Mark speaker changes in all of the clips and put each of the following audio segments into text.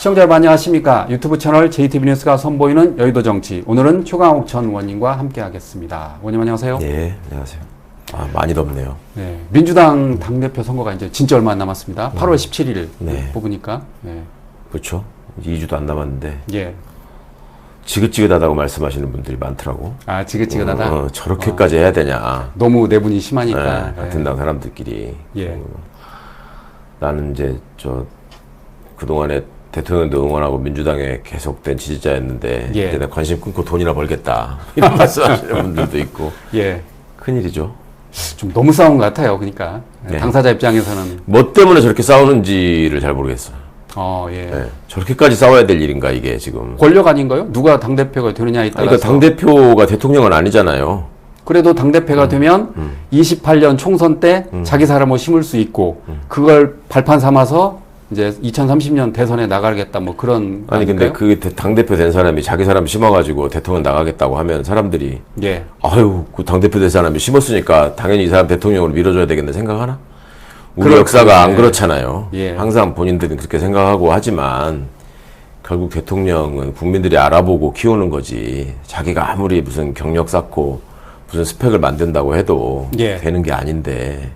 Speaker 1: 시청자 여러분 안녕하십니까. 유튜브 채널 JTB 뉴스가 선보이는 여의도 정치. 오늘은 최강욱 전 의원님과 함께 하겠습니다. 의원님 안녕하세요.
Speaker 2: 네, 안녕하세요. 아, 많이 덥네요.
Speaker 1: 네, 민주당 당대표 선거가 이제 진짜 얼마 안 남았습니다. 8월 17일
Speaker 2: 네.
Speaker 1: 뽑으니까. 네.
Speaker 2: 그렇죠. 2주도 안 남았는데
Speaker 1: 예.
Speaker 2: 지긋지긋하다고 말씀하시는 분들이 많더라고.
Speaker 1: 아, 지긋지긋하다?
Speaker 2: 저렇게까지 해야 되냐.
Speaker 1: 너무 내분이 심하니까.
Speaker 2: 네, 같은 당 사람들끼리.
Speaker 1: 예.
Speaker 2: 나는 이제 그동안에 대통령도 응원하고 민주당에 계속된 지지자였는데
Speaker 1: 예.
Speaker 2: 이제 내가 관심 끊고 돈이나 벌겠다. 이런 말씀하시는 분들도 있고.
Speaker 1: 예.
Speaker 2: 큰일이죠.
Speaker 1: 좀 너무 싸운 것 같아요. 그러니까.
Speaker 2: 네.
Speaker 1: 당사자 입장에서는.
Speaker 2: 뭐 때문에 저렇게 싸우는지를 잘 모르겠어요.
Speaker 1: 예.
Speaker 2: 네. 저렇게까지 싸워야 될 일인가 이게 지금.
Speaker 1: 권력 아닌가요? 누가 당대표가 되느냐에 따라서.
Speaker 2: 그러니까 당대표가 대통령은 아니잖아요.
Speaker 1: 그래도 당대표가 되면 28년 총선 때 자기 사람을 심을 수 있고 그걸 발판 삼아서 이제 2030년 대선에 나가겠다 뭐 그런
Speaker 2: 아니
Speaker 1: 아닐까요?
Speaker 2: 근데 그 당대표 된 사람이 자기 사람 심어가지고 대통령 나가겠다고 하면 사람들이
Speaker 1: 예.
Speaker 2: 아유 그 당대표 된 사람이 심었으니까 당연히 이 사람 대통령으로 밀어줘야 되겠네 생각하나? 우리
Speaker 1: 그렇군요.
Speaker 2: 역사가 안
Speaker 1: 예.
Speaker 2: 그렇잖아요.
Speaker 1: 예.
Speaker 2: 항상 본인들은 그렇게 생각하고 하지만 결국 대통령은 국민들이 알아보고 키우는 거지 자기가 아무리 무슨 경력 쌓고 무슨 스펙을 만든다고 해도
Speaker 1: 예.
Speaker 2: 되는 게 아닌데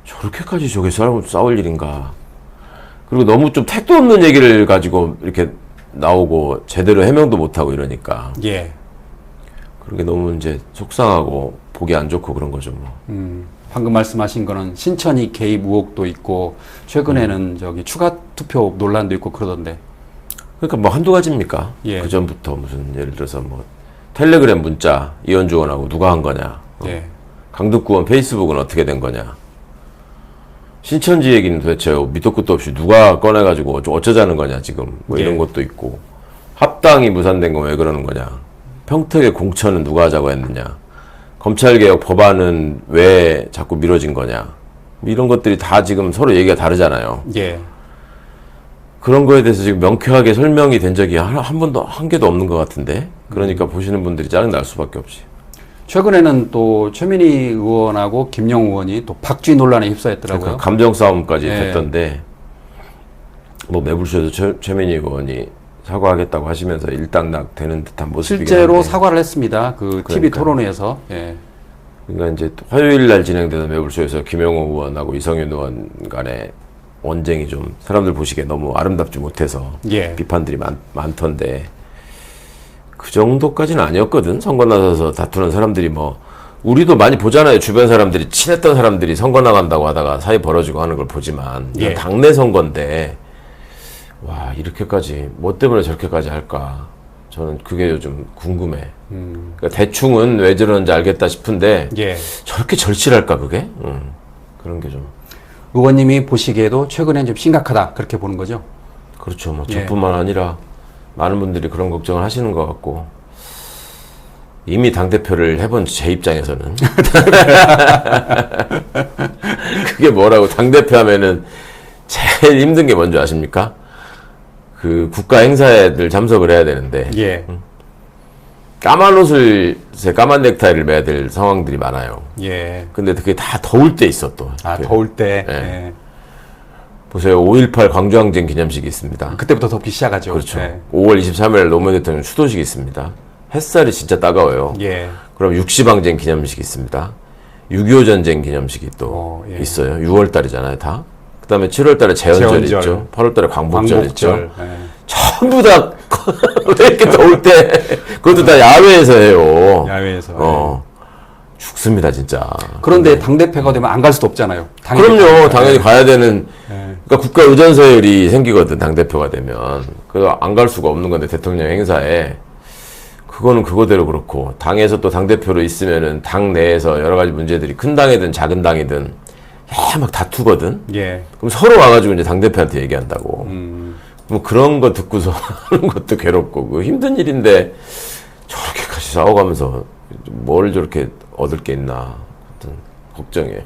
Speaker 2: 저렇게까지 저게 싸울 일인가. 그리고 너무 좀 택도 없는 얘기를 가지고 이렇게 나오고 제대로 해명도 못하고 이러니까
Speaker 1: 예.
Speaker 2: 그런 게 너무 이제 속상하고 보기 안 좋고 그런 거죠 뭐.
Speaker 1: 방금 말씀하신 거는 신천이 개입 의혹도 있고 최근에는 저기 추가 투표 논란도 있고 그러던데.
Speaker 2: 그러니까 뭐 한두 가지입니까?
Speaker 1: 예.
Speaker 2: 그 전부터 무슨 예를 들어서 뭐 텔레그램 문자 이현주 의원하고 누가 한 거냐.
Speaker 1: 예.
Speaker 2: 강덕구 의원 페이스북은 어떻게 된 거냐. 신천지 얘기는 도대체 밑도 끝도 없이 누가 꺼내가지고 어쩌자는 거냐 지금 뭐 이런
Speaker 1: 예.
Speaker 2: 것도 있고 합당이 무산된 건 왜 그러는 거냐. 평택의 공천은 누가 하자고 했느냐. 검찰개혁 법안은 왜 자꾸 미뤄진 거냐. 이런 것들이 다 지금 서로 얘기가 다르잖아요.
Speaker 1: 예.
Speaker 2: 그런 거에 대해서 지금 명쾌하게 설명이 된 적이 한 번도 한 개도 없는 것 같은데. 그러니까 보시는 분들이 짜증 날 수밖에 없지.
Speaker 1: 최근에는 또 최민희 의원하고 김영우 의원이 또 박쥐 논란에 휩싸였더라고요.
Speaker 2: 그러니까 감정 싸움까지
Speaker 1: 예.
Speaker 2: 됐던데 뭐 매불쇼에서 최민희 의원이 사과하겠다고 하시면서 일당락 되는 듯한 모습이긴
Speaker 1: 실제로
Speaker 2: 한데.
Speaker 1: 사과를 했습니다. 그 TV
Speaker 2: 그러니까요.
Speaker 1: 토론회에서. 예.
Speaker 2: 그러니까 이제 화요일 날 진행되는 매불쇼에서 김영호 의원하고 이성윤 의원 간의 언쟁이 좀 사람들 보시기에 너무 아름답지 못해서
Speaker 1: 예.
Speaker 2: 비판들이 많던데 그 정도까지는 아니었거든. 선거 나서서 다투는 사람들이 뭐 우리도 많이 보잖아요. 주변 사람들이 친했던 사람들이 선거 나간다고 하다가 사이 벌어지고 하는 걸 보지만
Speaker 1: 예.
Speaker 2: 당내 선거인데 와 이렇게까지 뭐 때문에 저렇게까지 할까 저는 그게 요즘 궁금해. 그러니까 대충은 왜 저러는지 알겠다 싶은데
Speaker 1: 예.
Speaker 2: 저렇게 절실할까 그게? 그런 게 좀
Speaker 1: 의원님이 보시기에도 최근엔 좀 심각하다 그렇게 보는 거죠.
Speaker 2: 그렇죠. 뭐
Speaker 1: 예.
Speaker 2: 저뿐만 아니라 많은 분들이 그런 걱정을 하시는 것 같고 이미 당대표를 해본 제 입장에서는 그게 뭐라고 당대표 하면은 제일 힘든 게 뭔지 아십니까? 그 국가 행사에들 참석을 해야 되는데
Speaker 1: 예.
Speaker 2: 까만 옷을 까만 넥타이를 매야 될 상황들이 많아요.
Speaker 1: 예.
Speaker 2: 근데 그게 다 더울 때 있어 또.
Speaker 1: 아, 더울 때.
Speaker 2: 예.
Speaker 1: 예.
Speaker 2: 보세요. 5.18 광주항쟁 기념식이 있습니다.
Speaker 1: 그때부터 덥기 시작하죠.
Speaker 2: 그렇죠.
Speaker 1: 예.
Speaker 2: 5월 23일 노무현 대통령 추도식이 있습니다. 햇살이 진짜 따가워요.
Speaker 1: 예.
Speaker 2: 그럼 60항쟁 기념식이 있습니다. 6.25 전쟁 기념식이 또
Speaker 1: 예.
Speaker 2: 있어요. 6월 달이잖아요, 다. 그 다음에 7월 달에 재헌절
Speaker 1: 재헌절.
Speaker 2: 있죠. 8월 달에 광복절 있죠.
Speaker 1: 예.
Speaker 2: 전부 다 왜 이렇게 더울 때 그것도 다 야외에서 해요.
Speaker 1: 야외에서.
Speaker 2: 죽습니다, 진짜.
Speaker 1: 그런데 당대표가 되면 안 갈 수도 없잖아요.
Speaker 2: 그럼요. 당연히 가야 되는
Speaker 1: 예.
Speaker 2: 그러니까 국가 의전 서열이 생기거든, 당대표가 되면. 그래서 안 갈 수가 없는 건데, 대통령 행사에. 그거는 그거대로 그렇고, 당에서 또 당대표로 있으면은 당 내에서 여러 가지 문제들이 큰 당이든 작은 당이든 막 다투거든?
Speaker 1: 예.
Speaker 2: 그럼 서로 와가지고 이제 당대표한테 얘기한다고. 뭐 그런 거 듣고서 하는 것도 괴롭고, 그 힘든 일인데 저렇게까지 싸워가면서 뭘 저렇게 얻을 게 있나. 하여튼 걱정이에요.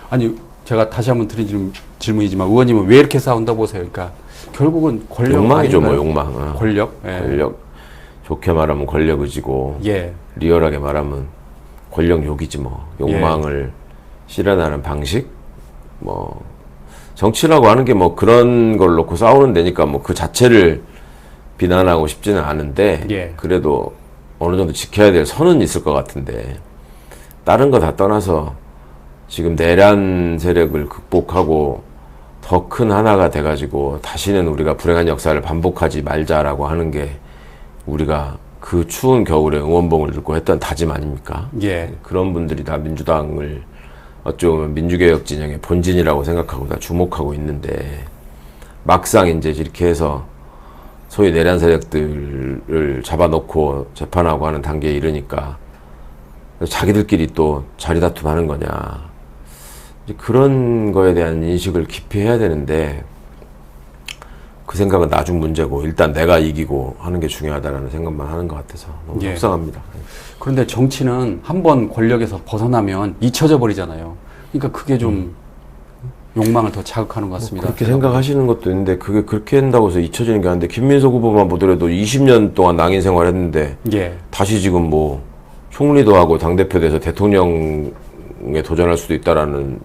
Speaker 1: 아니, 제가 다시 한번 드린 질문이지만 의원님은 왜 이렇게 싸운다 보세요? 그러니까 결국은 권력
Speaker 2: 욕망이죠, 뭐
Speaker 1: 아닌가요?
Speaker 2: 욕망.
Speaker 1: 권력. 예.
Speaker 2: 권력. 좋게 말하면 권력 의지고,
Speaker 1: 예.
Speaker 2: 리얼하게 말하면 권력 욕이지 뭐. 욕망을 실현하는 방식, 뭐 정치라고 하는 게 뭐 그런 걸 놓고 싸우는 데니까 뭐 그 자체를 비난하고 싶지는 않은데
Speaker 1: 예.
Speaker 2: 그래도 어느 정도 지켜야 될 선은 있을 것 같은데 다른 거 다 떠나서 지금 내란 세력을 극복하고 더 큰 하나가 돼가지고 다시는 우리가 불행한 역사를 반복하지 말자라고 하는 게 우리가 그 추운 겨울에 응원봉을 들고 했던 다짐 아닙니까?
Speaker 1: 예.
Speaker 2: 그런 분들이 다 민주당을 어쩌면 민주개혁 진영의 본진이라고 생각하고 다 주목하고 있는데 막상 이제 이렇게 해서 소위 내란 세력들을 잡아놓고 재판하고 하는 단계에 이르니까 자기들끼리 또 자리 다툼하는 거냐. 이제 그런 거에 대한 인식을 깊이 해야 되는데 그 생각은 나중 문제고 일단 내가 이기고 하는 게 중요하다라는 생각만 하는 것 같아서 너무
Speaker 1: 예.
Speaker 2: 속상합니다.
Speaker 1: 그런데 정치는 한번 권력에서 벗어나면 잊혀져 버리잖아요. 그러니까 그게 좀 욕망을 더 자극하는 것 같습니다.
Speaker 2: 그렇게 생각하시는 것도 있는데 그게 그렇게 한다고 해서 잊혀지는 게 아닌데 김민석 후보만 보더라도 20년 동안 낭인 생활했는데
Speaker 1: 예.
Speaker 2: 다시 지금 뭐 총리도 하고 당대표 돼서 대통령에 도전할 수도 있다라는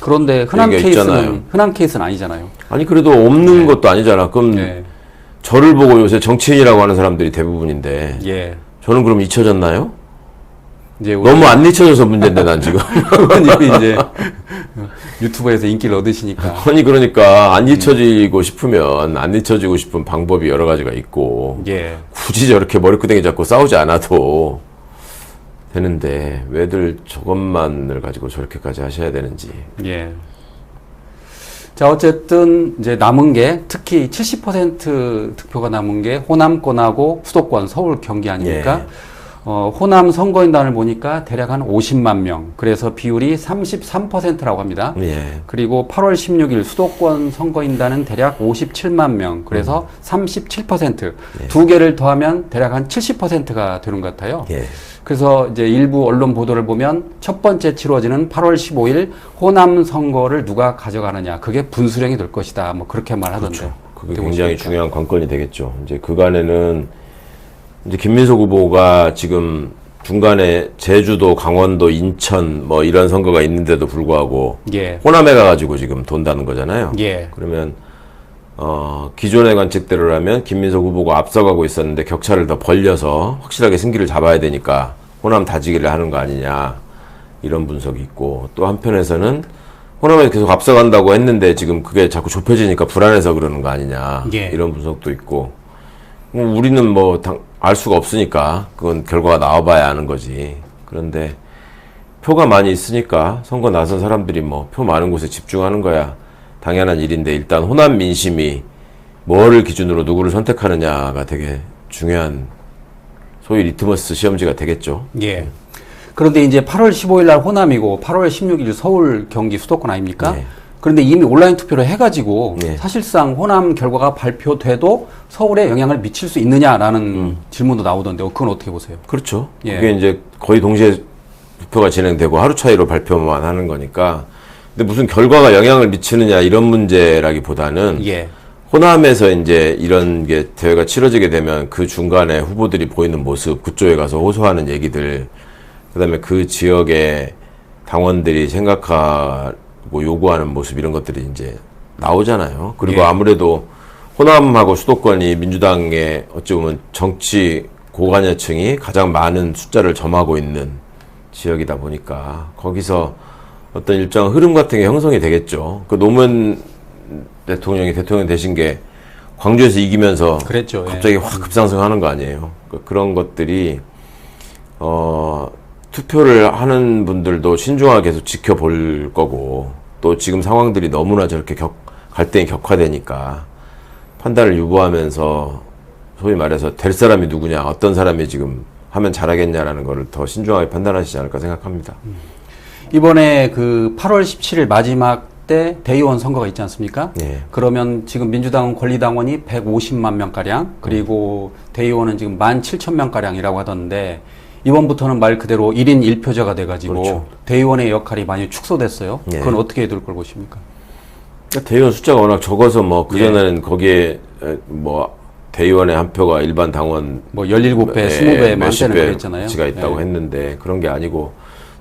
Speaker 1: 그런데
Speaker 2: 얘기가 있잖아요.
Speaker 1: 흔한 케이스는 아니잖아요.
Speaker 2: 아니 그래도 없는 것도 아니잖아. 그럼
Speaker 1: 예.
Speaker 2: 저를 보고 요새 정치인이라고 하는 사람들이 대부분인데
Speaker 1: 예.
Speaker 2: 저는 그럼 잊혀졌나요?
Speaker 1: 이제
Speaker 2: 너무 안 잊혀져서 문제인데 난 지금
Speaker 1: 의원님이 이제 유튜브에서 인기를 얻으시니까.
Speaker 2: 아니 그러니까 안 잊혀지고 싶으면 안 잊혀지고 싶은 방법이 여러 가지가 있고
Speaker 1: 예.
Speaker 2: 굳이 저렇게 머리끄댕이 잡고 싸우지 않아도 되는데 왜들 저것만을 가지고 저렇게까지 하셔야 되는지.
Speaker 1: 예. 자, 어쨌든 이제 남은 게 특히 70% 득표가 남은 게 호남권하고 수도권 서울 경기 아닙니까?
Speaker 2: 예.
Speaker 1: 호남 선거인단을 보니까 대략 한 50만 명. 그래서 비율이 33%라고 합니다.
Speaker 2: 예.
Speaker 1: 그리고 8월 16일 수도권 선거인단은 대략 57만 명. 그래서 37%.
Speaker 2: 예.
Speaker 1: 두 개를 더하면 대략 한 70%가 되는 것 같아요.
Speaker 2: 예.
Speaker 1: 그래서 이제 일부 언론 보도를 보면 첫 번째 치러지는 8월 15일 호남 선거를 누가 가져가느냐. 그게 분수령이 될 것이다. 뭐 그렇게 말하던데.
Speaker 2: 그렇죠. 그게
Speaker 1: 어떻게
Speaker 2: 굉장히
Speaker 1: 보십니까?
Speaker 2: 중요한 관건이 되겠죠. 이제 그간에는 이제 김민석 후보가 지금 중간에 제주도, 강원도, 인천 뭐 이런 선거가 있는데도 불구하고
Speaker 1: 예.
Speaker 2: 호남에 가가지고 지금 돈다는 거잖아요.
Speaker 1: 예.
Speaker 2: 그러면 기존의 관측대로라면 김민석 후보가 앞서가고 있었는데 격차를 더 벌려서 확실하게 승기를 잡아야 되니까 호남 다지기를 하는 거 아니냐 이런 분석이 있고 또 한편에서는 호남에서 계속 앞서간다고 했는데 지금 그게 자꾸 좁혀지니까 불안해서 그러는 거 아니냐
Speaker 1: 예.
Speaker 2: 이런 분석도 있고 우리는 뭐 알 수가 없으니까 그건 결과가 나와봐야 아는 거지. 그런데 표가 많이 있으니까 선거 나선 사람들이 뭐 표 많은 곳에 집중하는 거야 당연한 일인데 일단 호남 민심이 뭐를 기준으로 누구를 선택하느냐가 되게 중요한 소위 리트머스 시험지가 되겠죠.
Speaker 1: 예. 그런데 이제 8월 15일 날 호남이고 8월 16일 서울, 경기, 수도권 아닙니까?
Speaker 2: 네.
Speaker 1: 그런데 이미 온라인 투표를 해가지고
Speaker 2: 네.
Speaker 1: 사실상 호남 결과가 발표돼도 서울에 영향을 미칠 수 있느냐라는 질문도 나오던데 그건 어떻게 보세요?
Speaker 2: 그렇죠.
Speaker 1: 예.
Speaker 2: 그게 이제 거의 동시에 투표가 진행되고 하루 차이로 발표만 하는 거니까. 근데 무슨 결과가 영향을 미치느냐 이런 문제라기보다는
Speaker 1: 예.
Speaker 2: 호남에서 이제 이런 게 대회가 치러지게 되면 그 중간에 후보들이 보이는 모습, 그쪽에 가서 호소하는 얘기들, 그다음에 그 지역의 당원들이 생각하고 요구하는 모습 이런 것들이 이제 나오잖아요. 그리고
Speaker 1: 예.
Speaker 2: 아무래도 호남하고 수도권이 민주당의 어찌 보면 정치 고관여층이 가장 많은 숫자를 점하고 있는 지역이다 보니까 거기서 어떤 일정한 흐름 같은 게 형성이 되겠죠. 그 노무현 대통령이 대통령 되신 게 광주에서 이기면서
Speaker 1: 그랬죠. 예.
Speaker 2: 갑자기 확 급상승하는 거 아니에요. 그런 것들이 투표를 하는 분들도 신중하게 계속 지켜볼 거고 또 지금 상황들이 너무나 저렇게 갈등이 격화되니까 판단을 유보하면서 소위 말해서 될 사람이 누구냐 어떤 사람이 지금 하면 잘하겠냐라는 거를 더 신중하게 판단하시지 않을까 생각합니다.
Speaker 1: 이번에 그 8월 17일 마지막 때 대의원 선거가 있지 않습니까?
Speaker 2: 네.
Speaker 1: 그러면 지금 민주당은 권리당원이 150만 명가량, 그리고 대의원은 지금 17,000명가량이라고 하던데, 이번부터는 말 그대로 1인 1표제가 돼가지고,
Speaker 2: 그렇죠.
Speaker 1: 대의원의 역할이 많이 축소됐어요.
Speaker 2: 네.
Speaker 1: 그건 어떻게 될 걸 보십니까?
Speaker 2: 대의원 숫자가 워낙 적어서 뭐 그전에는 거기에 뭐 대의원의 한 표가 일반 당원
Speaker 1: 뭐 17배, 20배,
Speaker 2: 몇십
Speaker 1: 많게는
Speaker 2: 배
Speaker 1: 그랬잖아요.
Speaker 2: 가치가 있다고
Speaker 1: 네.
Speaker 2: 했는데 그런 게 아니고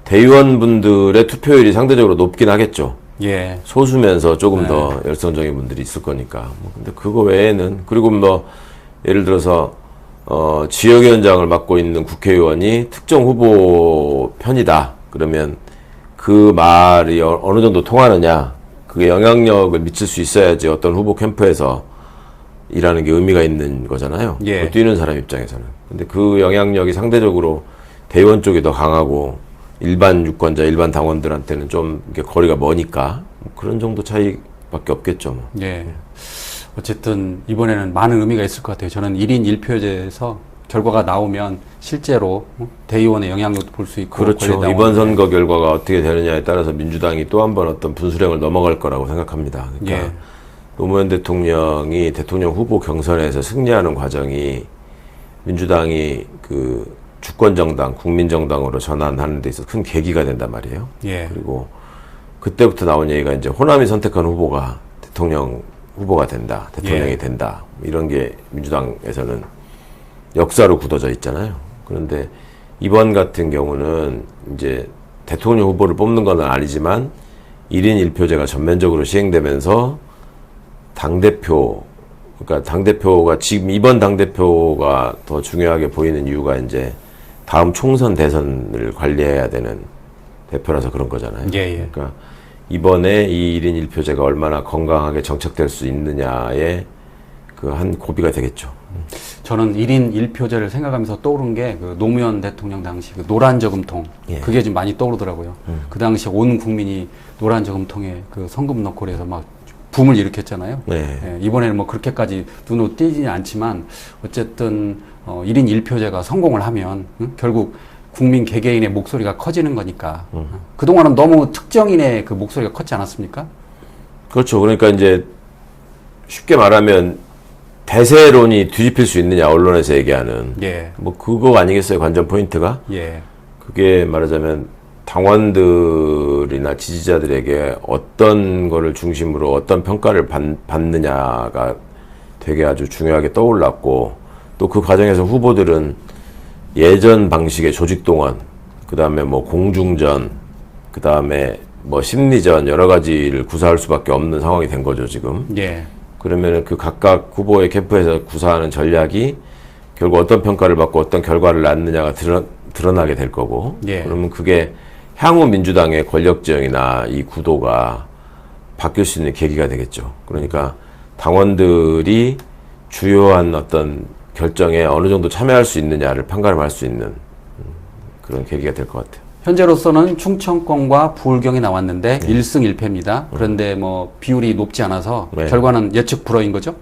Speaker 2: 대의원분들의 투표율이 상대적으로 높긴 하겠죠.
Speaker 1: 예.
Speaker 2: 소수면서 조금
Speaker 1: 네.
Speaker 2: 더 열성적인 분들이 있을 거니까. 뭐 근데 그거 외에는, 그리고 뭐 예를 들어서 지역위원장을 맡고 있는 국회의원이 특정 후보 편이다. 그러면 그 말이 어느 정도 통하느냐, 그게 영향력을 미칠 수 있어야지 어떤 후보 캠프에서 일하는 게 의미가 있는 거잖아요.
Speaker 1: 예.
Speaker 2: 그 뛰는 사람 입장에서는. 근데 그 영향력이 상대적으로 대의원 쪽이 더 강하고 일반 유권자, 일반 당원들한테는 좀 이렇게 거리가 머니까 뭐 그런 정도 차이밖에 없겠죠. 뭐.
Speaker 1: 예. 어쨌든 이번에는 많은 의미가 있을 것 같아요. 저는 1인 1표제에서 결과가 나오면 실제로 대의원의 영향력도 볼 수 있고.
Speaker 2: 그렇죠.
Speaker 1: 권리당원의
Speaker 2: 이번 선거 결과가 어떻게 되느냐에 따라서 민주당이 또 한 번 어떤 분수령을 넘어갈 거라고 생각합니다. 그러니까
Speaker 1: 예.
Speaker 2: 노무현 대통령이 대통령 후보 경선에서 승리하는 과정이 민주당이 그 주권정당, 국민정당으로 전환하는 데 있어서 큰 계기가 된단 말이에요.
Speaker 1: 예.
Speaker 2: 그리고 그때부터 나온 얘기가 이제 호남이 선택한 후보가 대통령 후보가 된다, 대통령이
Speaker 1: 예.
Speaker 2: 된다, 이런 게 민주당에서는 역사로 굳어져 있잖아요. 그런데 이번 같은 경우는 이제 대통령 후보를 뽑는 건 아니지만 1인 1표제가 전면적으로 시행되면서 당대표, 그러니까 당대표가 지금 이번 당대표가 더 중요하게 보이는 이유가 이제 다음 총선 대선을 관리해야 되는 대표라서 그런 거잖아요.
Speaker 1: 예, 예.
Speaker 2: 그러니까 이번에 이 1인 1표제가 얼마나 건강하게 정착될 수 있느냐에 그 한 고비가 되겠죠.
Speaker 1: 저는 1인 1표제를 생각하면서 떠오른 게 그 노무현 대통령 당시 그 노란 저금통.
Speaker 2: 예.
Speaker 1: 그게 좀 많이 떠오르더라고요. 그 당시 온 국민이 노란 저금통에 그 성금 넣고 그래서 막 붐을 일으켰잖아요.
Speaker 2: 네.
Speaker 1: 예, 이번에는 뭐 그렇게까지 눈으로 띄지는 않지만 어쨌든 1인 1표제가 성공을 하면 결국 국민 개개인의 목소리가 커지는 거니까. 그동안은 너무 특정인의 그 목소리가 컸지 않았습니까?
Speaker 2: 그렇죠. 그러니까 이제 쉽게 말하면 대세론이 뒤집힐 수 있느냐, 언론에서 얘기하는.
Speaker 1: 예.
Speaker 2: 뭐 그거 아니겠어요, 관전 포인트가?
Speaker 1: 예.
Speaker 2: 그게 말하자면 당원들이나 지지자들에게 어떤 거를 중심으로 어떤 평가를 받느냐가 되게 아주 중요하게 떠올랐고, 또 그 과정에서 후보들은 예전 방식의 조직동원, 그 다음에 뭐 공중전, 그 다음에 뭐 심리전, 여러 가지를 구사할 수밖에 없는 상황이 된 거죠, 지금.
Speaker 1: 예.
Speaker 2: 그러면은 그 각각 후보의 캠프에서 구사하는 전략이 결국 어떤 평가를 받고 어떤 결과를 낳느냐가 드러나게 될 거고.
Speaker 1: 예.
Speaker 2: 그러면 그게 향후 민주당의 권력지형이나 이 구도가 바뀔 수 있는 계기가 되겠죠. 그러니까 당원들이 주요한 어떤 결정에 어느 정도 참여할 수 있느냐를 판가름할 수 있는 그런 계기가 될 것 같아요.
Speaker 1: 현재로서는 충청권과 부울경이 나왔는데 1승 1패입니다. 그런데 뭐 비율이 높지 않아서
Speaker 2: 네.
Speaker 1: 결과는 예측 불허인 거죠?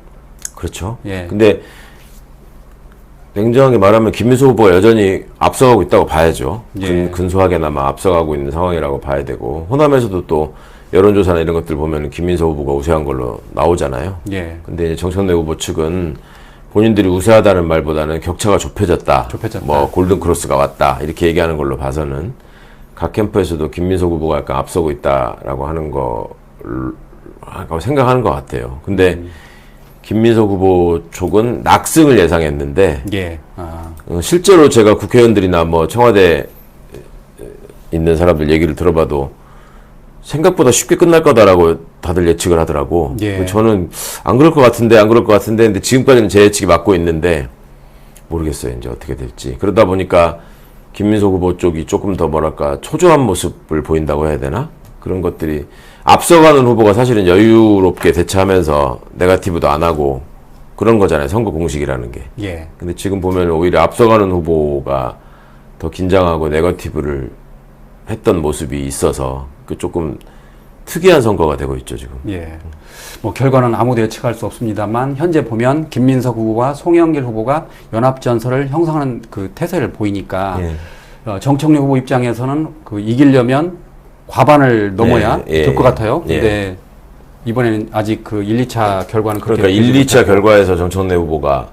Speaker 2: 그렇죠.
Speaker 1: 예.
Speaker 2: 근데 냉정하게 말하면 김민수 후보가 여전히 앞서가고 있다고 봐야죠.
Speaker 1: 예.
Speaker 2: 근소하게나마 앞서가고 있는 상황이라고 봐야 되고, 호남에서도 또 여론조사나 이런 것들 보면 김민수 후보가 우세한 걸로 나오잖아요.
Speaker 1: 예.
Speaker 2: 근데 이제 정청래 후보 측은 본인들이 우세하다는 말보다는 격차가 좁혀졌다.
Speaker 1: 좁혀졌다.
Speaker 2: 뭐 골든 크로스가 왔다. 이렇게 얘기하는 걸로 봐서는 각 캠프에서도 김민석 후보가 약간 앞서고 있다라고 하는 거 생각하는 것 같아요. 근데 김민석 후보 쪽은 낙승을 예상했는데
Speaker 1: 예.
Speaker 2: 실제로 제가 국회의원들이나 뭐 청와대 있는 사람들 얘기를 들어봐도 생각보다 쉽게 끝날 거다라고 다들 예측을 하더라고.
Speaker 1: 예.
Speaker 2: 저는 안 그럴 것 같은데 근데 지금까지는 제 예측이 맞고 있는데 모르겠어요. 이제 어떻게 될지. 그러다 보니까 김민석 후보 쪽이 조금 더 뭐랄까 초조한 모습을 보인다고 해야 되나? 그런 것들이 앞서가는 후보가 사실은 여유롭게 대처하면서 네거티브도 안 하고 그런 거잖아요. 선거 공식이라는 게.
Speaker 1: 예.
Speaker 2: 근데 지금 보면 오히려 앞서가는 후보가 더 긴장하고 네거티브를 했던 모습이 있어서 그 조금 특이한 선거가 되고 있죠, 지금.
Speaker 1: 예. 뭐 결과는 아무도 예측할 수 없습니다만 현재 보면 김민석 후보와 송영길 후보가 연합전선을 형성하는 그 태세를 보이니까
Speaker 2: 예.
Speaker 1: 정청래 후보 입장에서는 그 이기려면 과반을 넘어야
Speaker 2: 예, 예,
Speaker 1: 될 것 같아요.
Speaker 2: 예.
Speaker 1: 근데 이번에는 아직 그 1, 2차 결과는 그렇게
Speaker 2: 그러니까 1,
Speaker 1: 되지
Speaker 2: 2차
Speaker 1: 못하고.
Speaker 2: 결과에서 정청래 후보가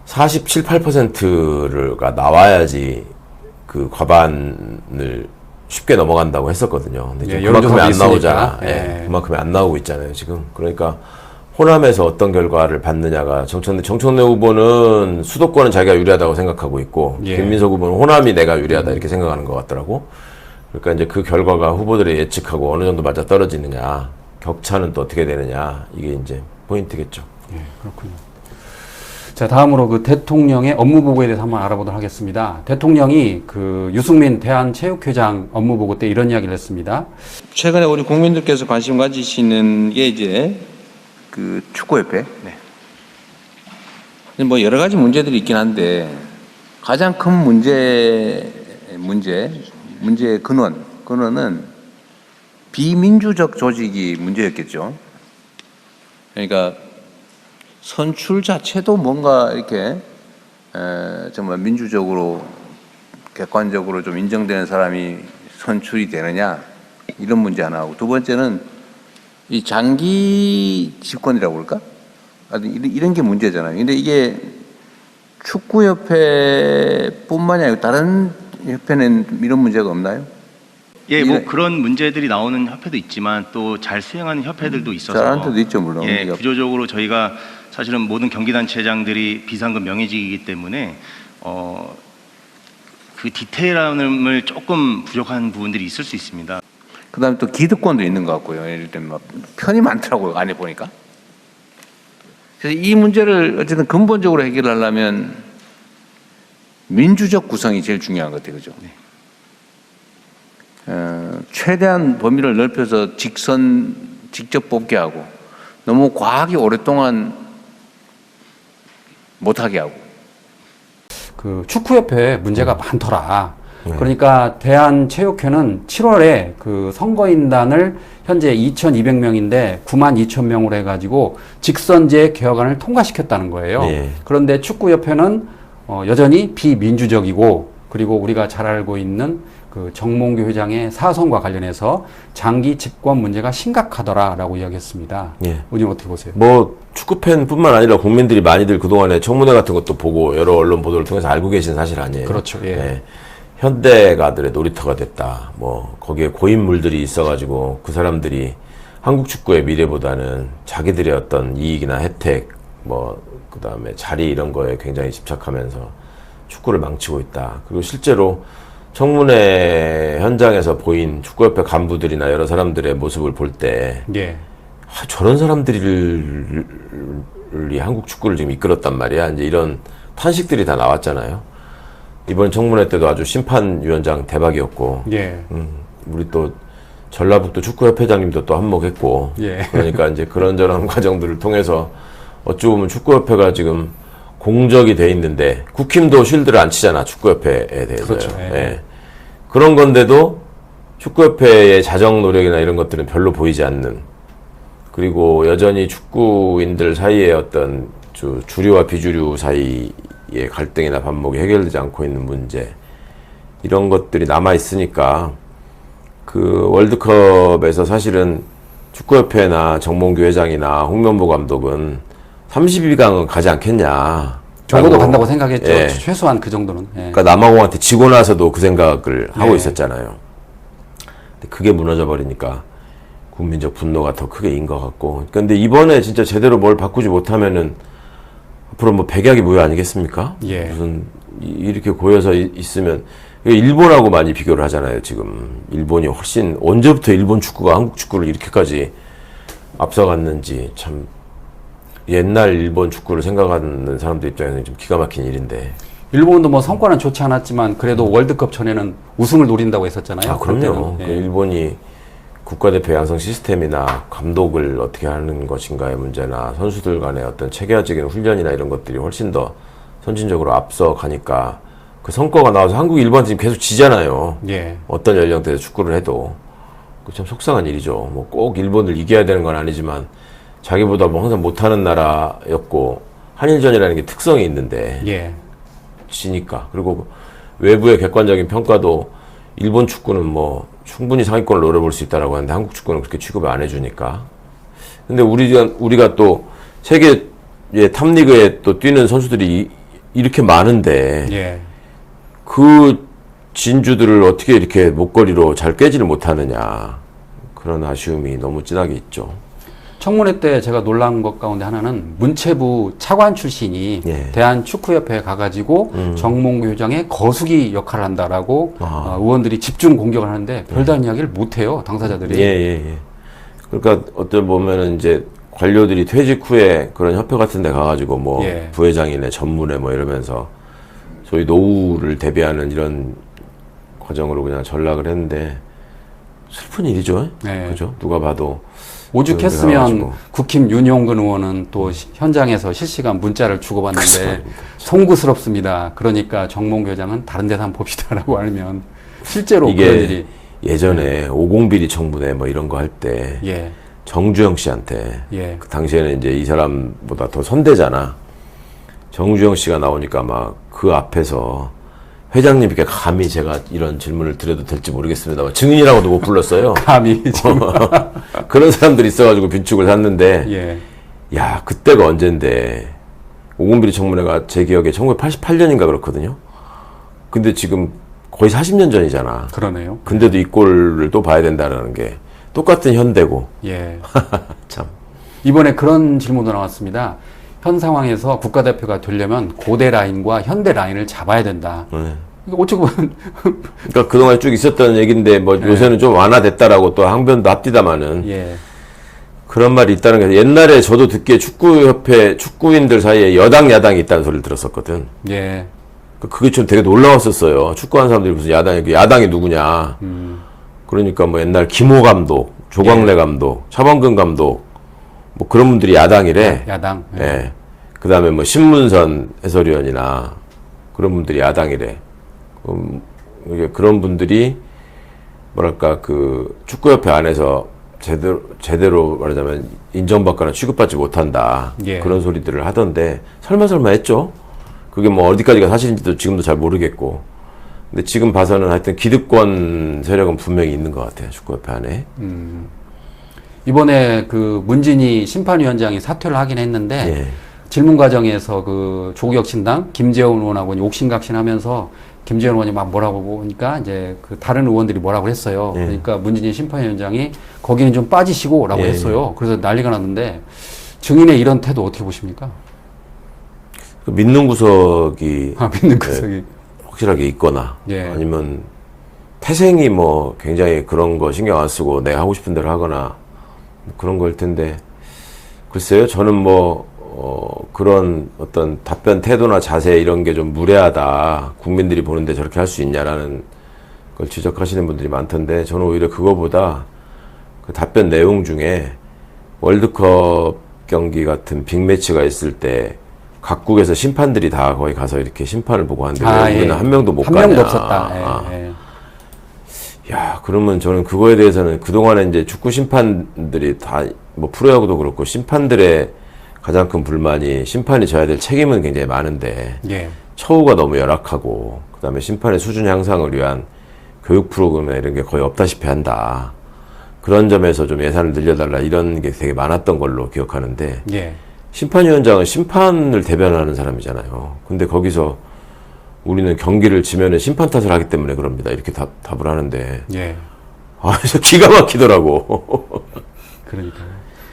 Speaker 2: 47, 8%가 나와야지 그 과반을 쉽게 넘어간다고 했었거든요. 근데
Speaker 1: 예,
Speaker 2: 지금 그만큼이 안
Speaker 1: 여론조사도
Speaker 2: 나오잖아.
Speaker 1: 있으니까.
Speaker 2: 예,
Speaker 1: 예.
Speaker 2: 그만큼이 안 나오고 있잖아요, 지금. 그러니까 호남에서 어떤 결과를 받느냐가 정청래 후보는 수도권은 자기가 유리하다고 생각하고 있고
Speaker 1: 예.
Speaker 2: 김민석 후보는 호남이 내가 유리하다 이렇게 생각하는 것 같더라고. 그러니까 이제 그 결과가 후보들의 예측하고 어느 정도 맞아 떨어지느냐, 격차는 또 어떻게 되느냐, 이게 이제 포인트겠죠.
Speaker 1: 예, 그렇군요. 자, 다음으로 그 대통령의 업무 보고에 대해서 한번 알아보도록 하겠습니다. 대통령이 그 유승민 대한체육회장 업무 보고 때 이런 이야기를 했습니다.
Speaker 3: 최근에 우리 국민들께서 관심 가지시는 게 이제 그 축구협회. 네. 뭐 여러 가지 문제들이 있긴 한데 가장 큰 문제의 근원은 비민주적 조직이 문제였겠죠. 그러니까 선출 자체도 뭔가 이렇게 정말 민주적으로 객관적으로 좀 인정되는 사람이 선출이 되느냐 이런 문제 하나 하고, 두 번째는 이 장기 집권이라고 그럴까? 이런 게 문제잖아요. 근데 이게 축구협회뿐만이 아니고 다른 협회는 이런 문제가 없나요?
Speaker 4: 예, 뭐 그런 문제들이 나오는 협회도 있지만 또 잘 수행하는 협회들도 있어서
Speaker 3: 잘하는 데도 있죠, 물론.
Speaker 4: 예, 구조적으로 저희가 사실은 모든 경기단체장들이 비상금 명예직이기 때문에 그 디테일함을 조금 부족한 부분들이 있을 수 있습니다.
Speaker 3: 그다음에 또 기득권도 있는 것 같고요. 예를 들면 막 편이 많더라고요, 안에 보니까. 그래서 이 문제를 어쨌든 근본적으로 해결하려면 민주적 구성이 제일 중요한 것 같아요, 그죠?
Speaker 4: 네.
Speaker 3: 최대한 범위를 넓혀서 직접 뽑게 하고 너무 과하게 오랫동안 못하게 하고.
Speaker 1: 그 축구협회에 문제가 많더라. 그러니까 대한체육회는 7월에 그 선거인단을 현재 2,200명인데 92,000명으로 해가지고 직선제 개혁안을 통과시켰다는 거예요.
Speaker 2: 네.
Speaker 1: 그런데 축구협회는 여전히 비민주적이고, 그리고 우리가 잘 알고 있는 그 정몽규 회장의 사선과 관련해서 장기 집권 문제가 심각하더라라고 이야기했습니다.
Speaker 2: 예.
Speaker 1: 의원님 어떻게 보세요?
Speaker 2: 뭐 축구 팬뿐만 아니라 국민들이 많이들 그동안에 청문회 같은 것도 보고 여러 언론 보도를 통해서 알고 계신 사실 아니에요.
Speaker 1: 그렇죠. 예.
Speaker 2: 예. 현대가들의 놀이터가 됐다. 뭐 거기에 고인물들이 있어가지고 그 사람들이 한국 축구의 미래보다는 자기들의 어떤 이익이나 혜택, 뭐 그다음에 자리 이런 거에 굉장히 집착하면서 축구를 망치고 있다. 그리고 실제로 청문회 현장에서 보인 축구협회 간부들이나 여러 사람들의 모습을 볼 때
Speaker 1: 예.
Speaker 2: 저런 사람들이 한국 축구를 지금 이끌었단 말이야. 이제 이런 탄식들이 다 나왔잖아요. 이번 청문회 때도 아주 심판위원장 대박이었고,
Speaker 1: 예.
Speaker 2: 우리 또 전라북도 축구협회장님도 또 한몫했고,
Speaker 1: 예.
Speaker 2: 그러니까 이제 그런저런 과정들을 통해서 어찌 보면 축구협회가 지금 공적이 돼 있는데 국힘도 쉴드를 안 치잖아, 축구협회에 대해서요.
Speaker 1: 그렇죠. 예.
Speaker 2: 예. 그런 건데도 축구협회의 자정 노력이나 이런 것들은 별로 보이지 않는, 그리고 여전히 축구인들 사이의 어떤 주류와 비주류 사이의 갈등이나 반목이 해결되지 않고 있는 문제, 이런 것들이 남아 있으니까 그 월드컵에서 사실은 축구협회나 정몽규 회장이나 홍명보 감독은 32강은 가지 않겠냐.
Speaker 1: 적어도 간다고 생각했죠.
Speaker 2: 예.
Speaker 1: 최소한 그 정도는. 예.
Speaker 2: 그러니까 남아공한테 지고 나서도 그 생각을 하고
Speaker 1: 네.
Speaker 2: 있었잖아요. 근데 그게 무너져 버리니까 국민적 분노가 더 크게 인 것 같고. 근데 이번에 진짜 제대로 뭘 바꾸지 못하면은 앞으로 뭐 백약이 무효 아니겠습니까?
Speaker 1: 예.
Speaker 2: 무슨 이렇게 고여서 있으면 일본하고 많이 비교를 하잖아요. 지금 일본이 훨씬 언제부터 일본 축구가 한국 축구를 이렇게까지 앞서갔는지 참. 옛날 일본 축구를 생각하는 사람들 입장에서는 좀 기가 막힌 일인데.
Speaker 1: 일본도 뭐 성과는 좋지 않았지만 그래도 월드컵 전에는 우승을 노린다고 했었잖아요.
Speaker 2: 아, 그럼요.
Speaker 1: 그때는.
Speaker 2: 그
Speaker 1: 예.
Speaker 2: 일본이 국가대표 양성 시스템이나 감독을 어떻게 하는 것인가의 문제나 선수들 간의 어떤 체계화적인 훈련이나 이런 것들이 훨씬 더 선진적으로 앞서 가니까 그 성과가 나와서 한국, 일본 지금 계속 지잖아요.
Speaker 1: 예.
Speaker 2: 어떤 연령대에서 축구를 해도. 그 참 속상한 일이죠. 뭐 꼭 일본을 이겨야 되는 건 아니지만 자기보다 뭐 항상 못하는 나라였고, 한일전이라는 게 특성이 있는데
Speaker 1: 예.
Speaker 2: 지니까. 그리고 외부의 객관적인 평가도 일본 축구는 뭐 충분히 상위권을 노려볼 수 있다라고 하는데 한국 축구는 그렇게 취급을 안 해주니까. 근데 우리가 또 세계 탑리그에 또 뛰는 선수들이 이렇게 많은데
Speaker 1: 예.
Speaker 2: 그 진주들을 어떻게 이렇게 목걸이로 잘 깨지를 못하느냐, 그런 아쉬움이 너무 진하게 있죠.
Speaker 1: 청문회 때 제가 놀란 것 가운데 하나는 문체부 차관 출신이
Speaker 2: 예.
Speaker 1: 대한축구협회에 가가지고 정몽규 회장의 거수기 역할을 한다라고 의원들이 집중 공격을 하는데 별다른 이야기를 못해요, 당사자들이.
Speaker 2: 예. 그러니까 어떤 보면은 이제 관료들이 퇴직 후에 그런 협회 같은 데 가가지고 뭐
Speaker 1: 예.
Speaker 2: 부회장이네 전무네 뭐 이러면서 소위 노후를 대비하는 이런 과정으로 그냥 전락을 했는데 슬픈 일이죠.
Speaker 1: 네.
Speaker 2: 그죠? 누가 봐도.
Speaker 1: 오죽했으면
Speaker 2: 가가지고.
Speaker 1: 국힘 윤용근 의원은 또 현장에서 실시간 문자를 주고받는데 송구스럽습니다. 그러니까 정몽규 회장은 다른 데서 한번 봅시다라고 하면 실제로 그런
Speaker 2: 이게
Speaker 1: 일이.
Speaker 2: 예전에 50비리 청문회 뭐 이런 거 할 때
Speaker 1: 예.
Speaker 2: 정주영 씨한테
Speaker 1: 예.
Speaker 2: 그 당시에는 이제 이 사람보다 더 선대잖아. 정주영 씨가 나오니까 막 그 앞에서 회장님께 감히 제가 이런 질문을 드려도 될지 모르겠습니다. 증인이라고도 못 불렀어요.
Speaker 1: 감히 지금.
Speaker 2: 그런 사람들이 있어가지고 빈축을 샀는데,
Speaker 1: 예.
Speaker 2: 야, 그때가 언젠데, 50비리 청문회가 제 기억에 1988년인가 그렇거든요. 근데 지금 거의 40년 전이잖아.
Speaker 1: 그러네요.
Speaker 2: 근데도 이 꼴을 또 봐야 된다는 게 똑같은 현대고.
Speaker 1: 예.
Speaker 2: 참.
Speaker 1: 이번에 그런 질문도 나왔습니다. 현 상황에서 국가대표가 되려면 고대 라인과 현대 라인을 잡아야 된다.
Speaker 2: 네.
Speaker 1: 이거 어찌 보면
Speaker 2: 그러니까 그동안 쭉 있었던 얘기인데, 뭐 요새는 좀 완화됐다라고 또 항변도 앞뒤다마는.
Speaker 1: 예.
Speaker 2: 그런 말이 있다는 게 옛날에 저도 듣기에 축구협회 축구인들 사이에 여당 야당이 있다는 소리를 들었었거든.
Speaker 1: 예.
Speaker 2: 그게 좀 되게 놀라웠었어요. 축구하는 사람들이 무슨 야당이 누구냐. 그러니까 뭐 옛날 김호 감독, 조광래 감독, 차범근 감독 뭐 그런 분들이 야당이래.
Speaker 1: 야당.
Speaker 2: 예. 그다음에 뭐 신문선 해설위원이나 그런 분들이 야당이래. 이게 그런 분들이 뭐랄까 그 축구협회 안에서 제대로 말하자면 인정받거나 취급받지 못한다.
Speaker 1: 예.
Speaker 2: 그런 소리들을 하던데 설마 했죠. 그게 뭐 어디까지가 사실인지도 지금도 잘 모르겠고. 근데 지금 봐서는 하여튼 기득권 세력은 분명히 있는 것 같아요. 축구협회 안에.
Speaker 1: 이번에 그 문진희 심판위원장이 사퇴를 하긴 했는데
Speaker 2: 예.
Speaker 1: 질문 과정에서 그 조국혁신당 김재원 의원하고 옥신각신하면서 김재원 의원이 막 뭐라고 보니까 이제 그 다른 의원들이 뭐라고 했어요.
Speaker 2: 예.
Speaker 1: 그러니까 문진희 심판위원장이 거기는 좀 빠지시고라고
Speaker 2: 예.
Speaker 1: 했어요. 그래서 난리가 났는데 증인의 이런 태도 어떻게 보십니까?
Speaker 2: 그 믿는 구석이
Speaker 1: 믿는 구석이.
Speaker 2: 확실하게 있거나
Speaker 1: 예.
Speaker 2: 아니면 태생이 뭐 굉장히 그런 거 신경 안 쓰고 내가 하고 싶은 대로 하거나 그런 거일 텐데 글쎄요. 저는 뭐 그런 어떤 답변 태도나 자세 이런 게 좀 무례하다. 국민들이 보는데 저렇게 할 수 있냐라는 걸 지적하시는 분들이 많던데 저는 오히려 그거보다 그 답변 내용 중에 월드컵 경기 같은 빅매치가 있을 때 각국에서 심판들이 다 거기 가서 이렇게 심판을 보고 하는데 왜 우리는 한 명도 못 가냐.
Speaker 1: 한 명도 없었다. 예.
Speaker 2: 야, 그러면 저는 그거에 대해서는 그동안에 이제 축구 심판들이 다, 뭐 프로야구도 그렇고 심판들의 가장 큰 불만이 심판이 져야 될 책임은 굉장히 많은데
Speaker 1: 예.
Speaker 2: 처우가 너무 열악하고 그 다음에 심판의 수준 향상을 위한 교육 프로그램이나 이런 게 거의 없다시피 한다. 그런 점에서 좀 예산을 늘려달라 이런 게 되게 많았던 걸로 기억하는데
Speaker 1: 예.
Speaker 2: 심판위원장은 심판을 대변하는 사람이잖아요. 근데 거기서 우리는 경기를 지면은 심판 탓을 하기 때문에 그럽니다. 이렇게 답을 하는데.
Speaker 1: 예.
Speaker 2: 아, 진짜 기가 막히더라고.
Speaker 1: 그러니까요.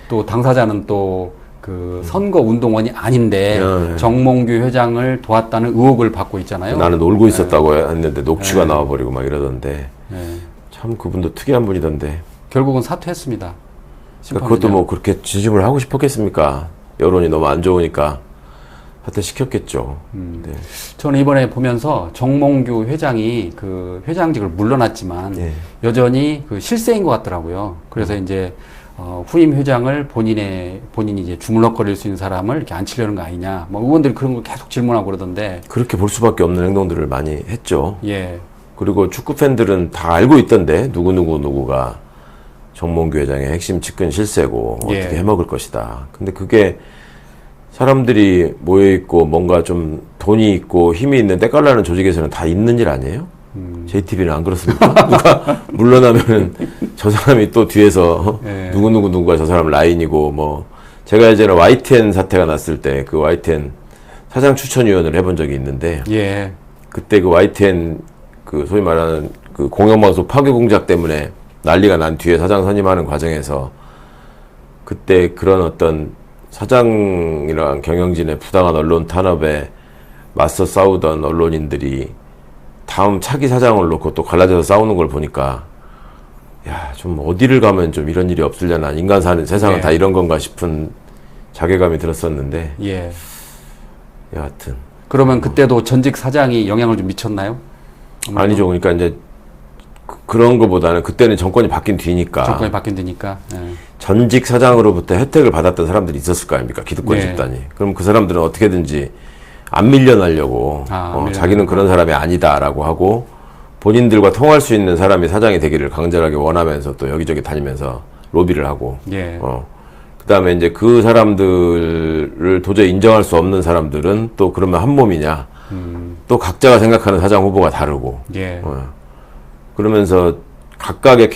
Speaker 1: 또 당사자는 또 그 선거 운동원이 아닌데
Speaker 2: 예.
Speaker 1: 정몽규 회장을 도왔다는 의혹을 받고 있잖아요.
Speaker 2: 나는 놀고 있었다고 했는데 녹취가 나와버리고 막 이러던데.
Speaker 1: 예.
Speaker 2: 참 그분도 특이한 분이던데.
Speaker 1: 결국은 사퇴했습니다.
Speaker 2: 그러니까 그것도 뭐 그렇게 진심을 하고 싶었겠습니까? 여론이 너무 안 좋으니까 사퇴시켰겠죠. 네.
Speaker 1: 저는 이번에 보면서 정몽규 회장이 그 회장직을 물러났지만
Speaker 2: 예.
Speaker 1: 여전히 그 실세인 것 같더라고요. 그래서 이제 후임 회장을 본인이 이제 주물럭거릴 수 있는 사람을 이렇게 앉히려는 거 아니냐. 뭐 의원들이 그런 걸 계속 질문하고 그러던데.
Speaker 2: 그렇게 볼 수밖에 없는 행동들을 많이 했죠.
Speaker 1: 예.
Speaker 2: 그리고 축구 팬들은 다 알고 있던데 누구가 정몽규 회장의 핵심 측근 실세고
Speaker 1: 예.
Speaker 2: 어떻게 해먹을 것이다. 근데 그게 사람들이 모여있고 뭔가 좀 돈이 있고 힘이 있는 때깔나는 조직에서는 다 있는 일 아니에요? JTB는 안 그렇습니까? 누가 물러나면은 저 사람이 또 뒤에서
Speaker 1: 예.
Speaker 2: 누구가 저 사람 라인이고 뭐 제가 예전에 YTN 사태가 났을 때 그 YTN 사장 추천위원을 해본 적이 있는데
Speaker 1: 예.
Speaker 2: 그때 그 YTN 그 소위 말하는 그 공영방송 파괴 공작 때문에 난리가 난 뒤에 사장 선임하는 과정에서 그때 그런 어떤 사장이랑 경영진의 부당한 언론 탄압에 맞서 싸우던 언론인들이 다음 차기 사장을 놓고 또 갈라져서 싸우는 걸 보니까 야, 좀 어디를 가면 좀 이런 일이 없으려나, 인간 사는 세상은
Speaker 1: 네.
Speaker 2: 다 이런 건가 싶은 자괴감이 들었었는데
Speaker 1: 예.
Speaker 2: 여하튼
Speaker 1: 그러면 그때도 전직 사장이 영향을 좀 미쳤나요?
Speaker 2: 아니죠. 그러니까 이제 그런 거보다는 그때는 정권이 바뀐 뒤니까
Speaker 1: 정권이 바뀐 데니까. 예.
Speaker 2: 전직 사장으로부터 혜택을 받았던 사람들이 있었을 거 아닙니까? 기득권
Speaker 1: 네.
Speaker 2: 집단이. 그럼 그 사람들은 어떻게든지 안 밀려나려고
Speaker 1: 안 밀려나려고.
Speaker 2: 자기는 그런 사람이 아니다라고 하고 본인들과 통할 수 있는 사람이 사장이 되기를 강절하게 원하면서 또 여기저기 다니면서 로비를 하고
Speaker 1: 예.
Speaker 2: 그다음에 이제 그 사람들을 도저히 인정할 수 없는 사람들은 또 그러면 한 몸이냐 또 각자가 생각하는 사장 후보가 다르고
Speaker 1: 예.
Speaker 2: 그러면서 각각의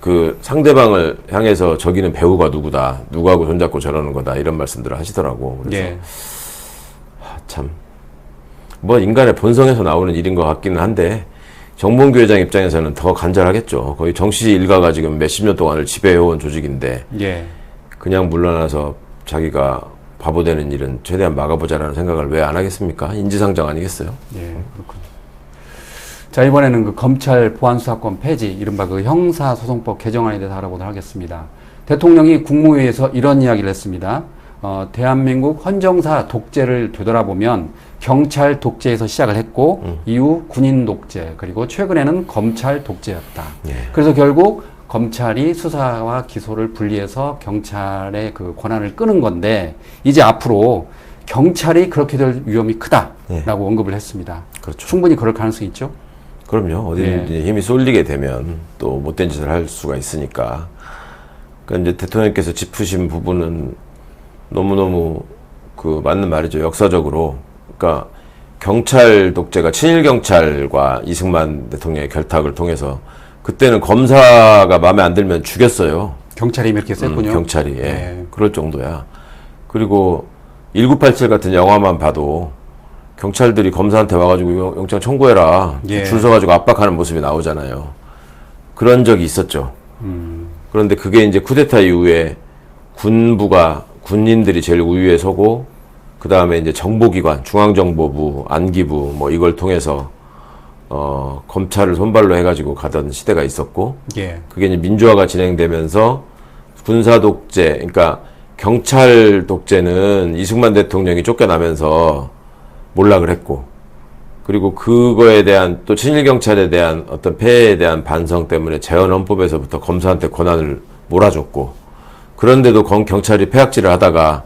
Speaker 2: 그 상대방을 향해서 저기는 배우가 누구다, 누구하고 손잡고 저러는 거다 이런 말씀들을 하시더라고. 그래서
Speaker 1: 예.
Speaker 2: 참 뭐 인간의 본성에서 나오는 일인 것 같기는 한데 정봉규 회장 입장에서는 더 간절하겠죠. 거의 정씨 일가가 지금 몇십 년 동안을 지배해온 조직인데
Speaker 1: 예.
Speaker 2: 그냥 물러나서 자기가 바보 되는 일은 최대한 막아보자라는 생각을 왜 안 하겠습니까? 인지상정 아니겠어요?
Speaker 1: 예. 그렇군요. 자, 이번에는 그 검찰 보안수사권 폐지, 이른바 그 형사소송법 개정안에 대해서 알아보도록 하겠습니다. 대통령이 국무회의에서 이런 이야기를 했습니다. 대한민국 헌정사 독재를 되돌아보면 경찰 독재에서 시작을 했고 이후 군인 독재, 그리고 최근에는 검찰 독재였다.
Speaker 2: 예.
Speaker 1: 그래서 결국 검찰이 수사와 기소를 분리해서 경찰의 그 권한을 끄는 건데 이제 앞으로 경찰이 그렇게 될 위험이 크다라고 언급을 했습니다.
Speaker 2: 그렇죠.
Speaker 1: 충분히 그럴 가능성이 있죠?
Speaker 2: 그럼요. 어디든지 힘이 쏠리게 되면 또 못된 짓을 할 수가 있으니까. 그러니까 이제 대통령께서 짚으신 부분은 너무너무 그 맞는 말이죠. 역사적으로. 그러니까 경찰 독재가 친일 경찰과 이승만 대통령의 결탁을 통해서 그때는 검사가 마음에 안 들면 죽였어요.
Speaker 1: 경찰이 이렇게 셌군요.
Speaker 2: 경찰이. 예.
Speaker 1: 네.
Speaker 2: 그럴 정도야. 그리고 1987 같은 영화만 봐도 경찰들이 검사한테 와가지고 영장 청구해라.
Speaker 1: 예.
Speaker 2: 줄 서가지고 압박하는 모습이 나오잖아요. 그런 적이 있었죠. 그런데 그게 이제 쿠데타 이후에 군인들이 제일 우위에 서고, 그 다음에 이제 정보기관, 중앙정보부, 안기부, 뭐 이걸 통해서, 검찰을 손발로 해가지고 가던 시대가 있었고,
Speaker 1: 예.
Speaker 2: 그게 이제 민주화가 진행되면서 군사 독재, 그러니까 경찰 독재는 이승만 대통령이 쫓겨나면서 몰락을 했고, 그리고 그거에 대한 또 친일 경찰에 대한 어떤 폐해에 대한 반성 때문에 재헌헌법에서부터 검사한테 권한을 몰아줬고, 그런데도 경찰이 폐악질을 하다가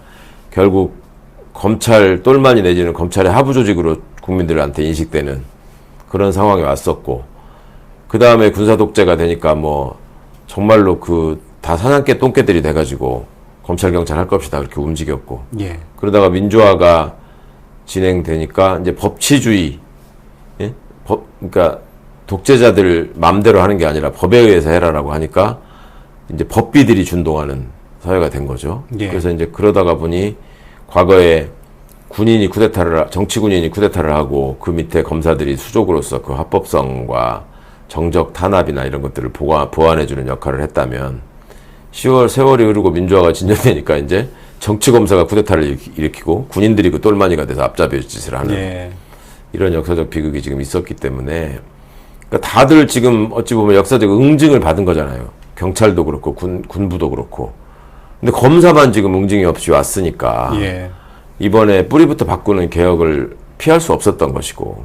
Speaker 2: 결국 검찰 똘마니 내지는 검찰의 하부 조직으로 국민들한테 인식되는 그런 상황이 왔었고, 그 다음에 군사 독재가 되니까 뭐 정말로 그 다 사냥개 똥개들이 돼가지고 검찰 경찰 할 것 없이 다 그렇게 움직였고,
Speaker 1: 예.
Speaker 2: 그러다가 민주화가 진행되니까 이제 법치주의, 예? 그러니까 독재자들 마음대로 하는 게 아니라 법에 의해서 해라라고 하니까 이제 법비들이 준동하는 사회가 된 거죠.
Speaker 1: 예.
Speaker 2: 그래서 이제 그러다가 보니 과거에 정치 군인이 쿠데타를 하고 그 밑에 검사들이 수족으로서 그 합법성과 정적 탄압이나 이런 것들을 보완해주는 역할을 했다면 세월이 흐르고 민주화가 진전되니까 이제 정치검사가 쿠데타를 일으키고 군인들이 그 똘마니가 돼서 앞잡이 짓을 하는
Speaker 1: 예.
Speaker 2: 이런 역사적 비극이 지금 있었기 때문에 그러니까 다들 지금 어찌 보면 역사적 응징을 받은 거잖아요. 경찰도 그렇고 군부도 그렇고. 근데 검사만 지금 응징이 없이 왔으니까
Speaker 1: 예.
Speaker 2: 이번에 뿌리부터 바꾸는 개혁을 피할 수 없었던 것이고,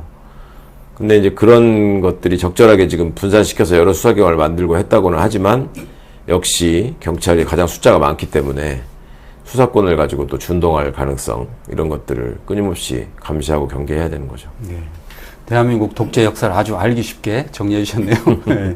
Speaker 2: 근데 이제 그런 것들이 적절하게 지금 분산시켜서 여러 수사기관을 만들고 했다고는 하지만 역시 경찰이 가장 숫자가 많기 때문에 수사권을 가지고 또 준동할 가능성, 이런 것들을 끊임없이 감시하고 경계해야 되는 거죠.
Speaker 1: 예. 대한민국 독재 역사를 아주 알기 쉽게 정리해 주셨네요. 네.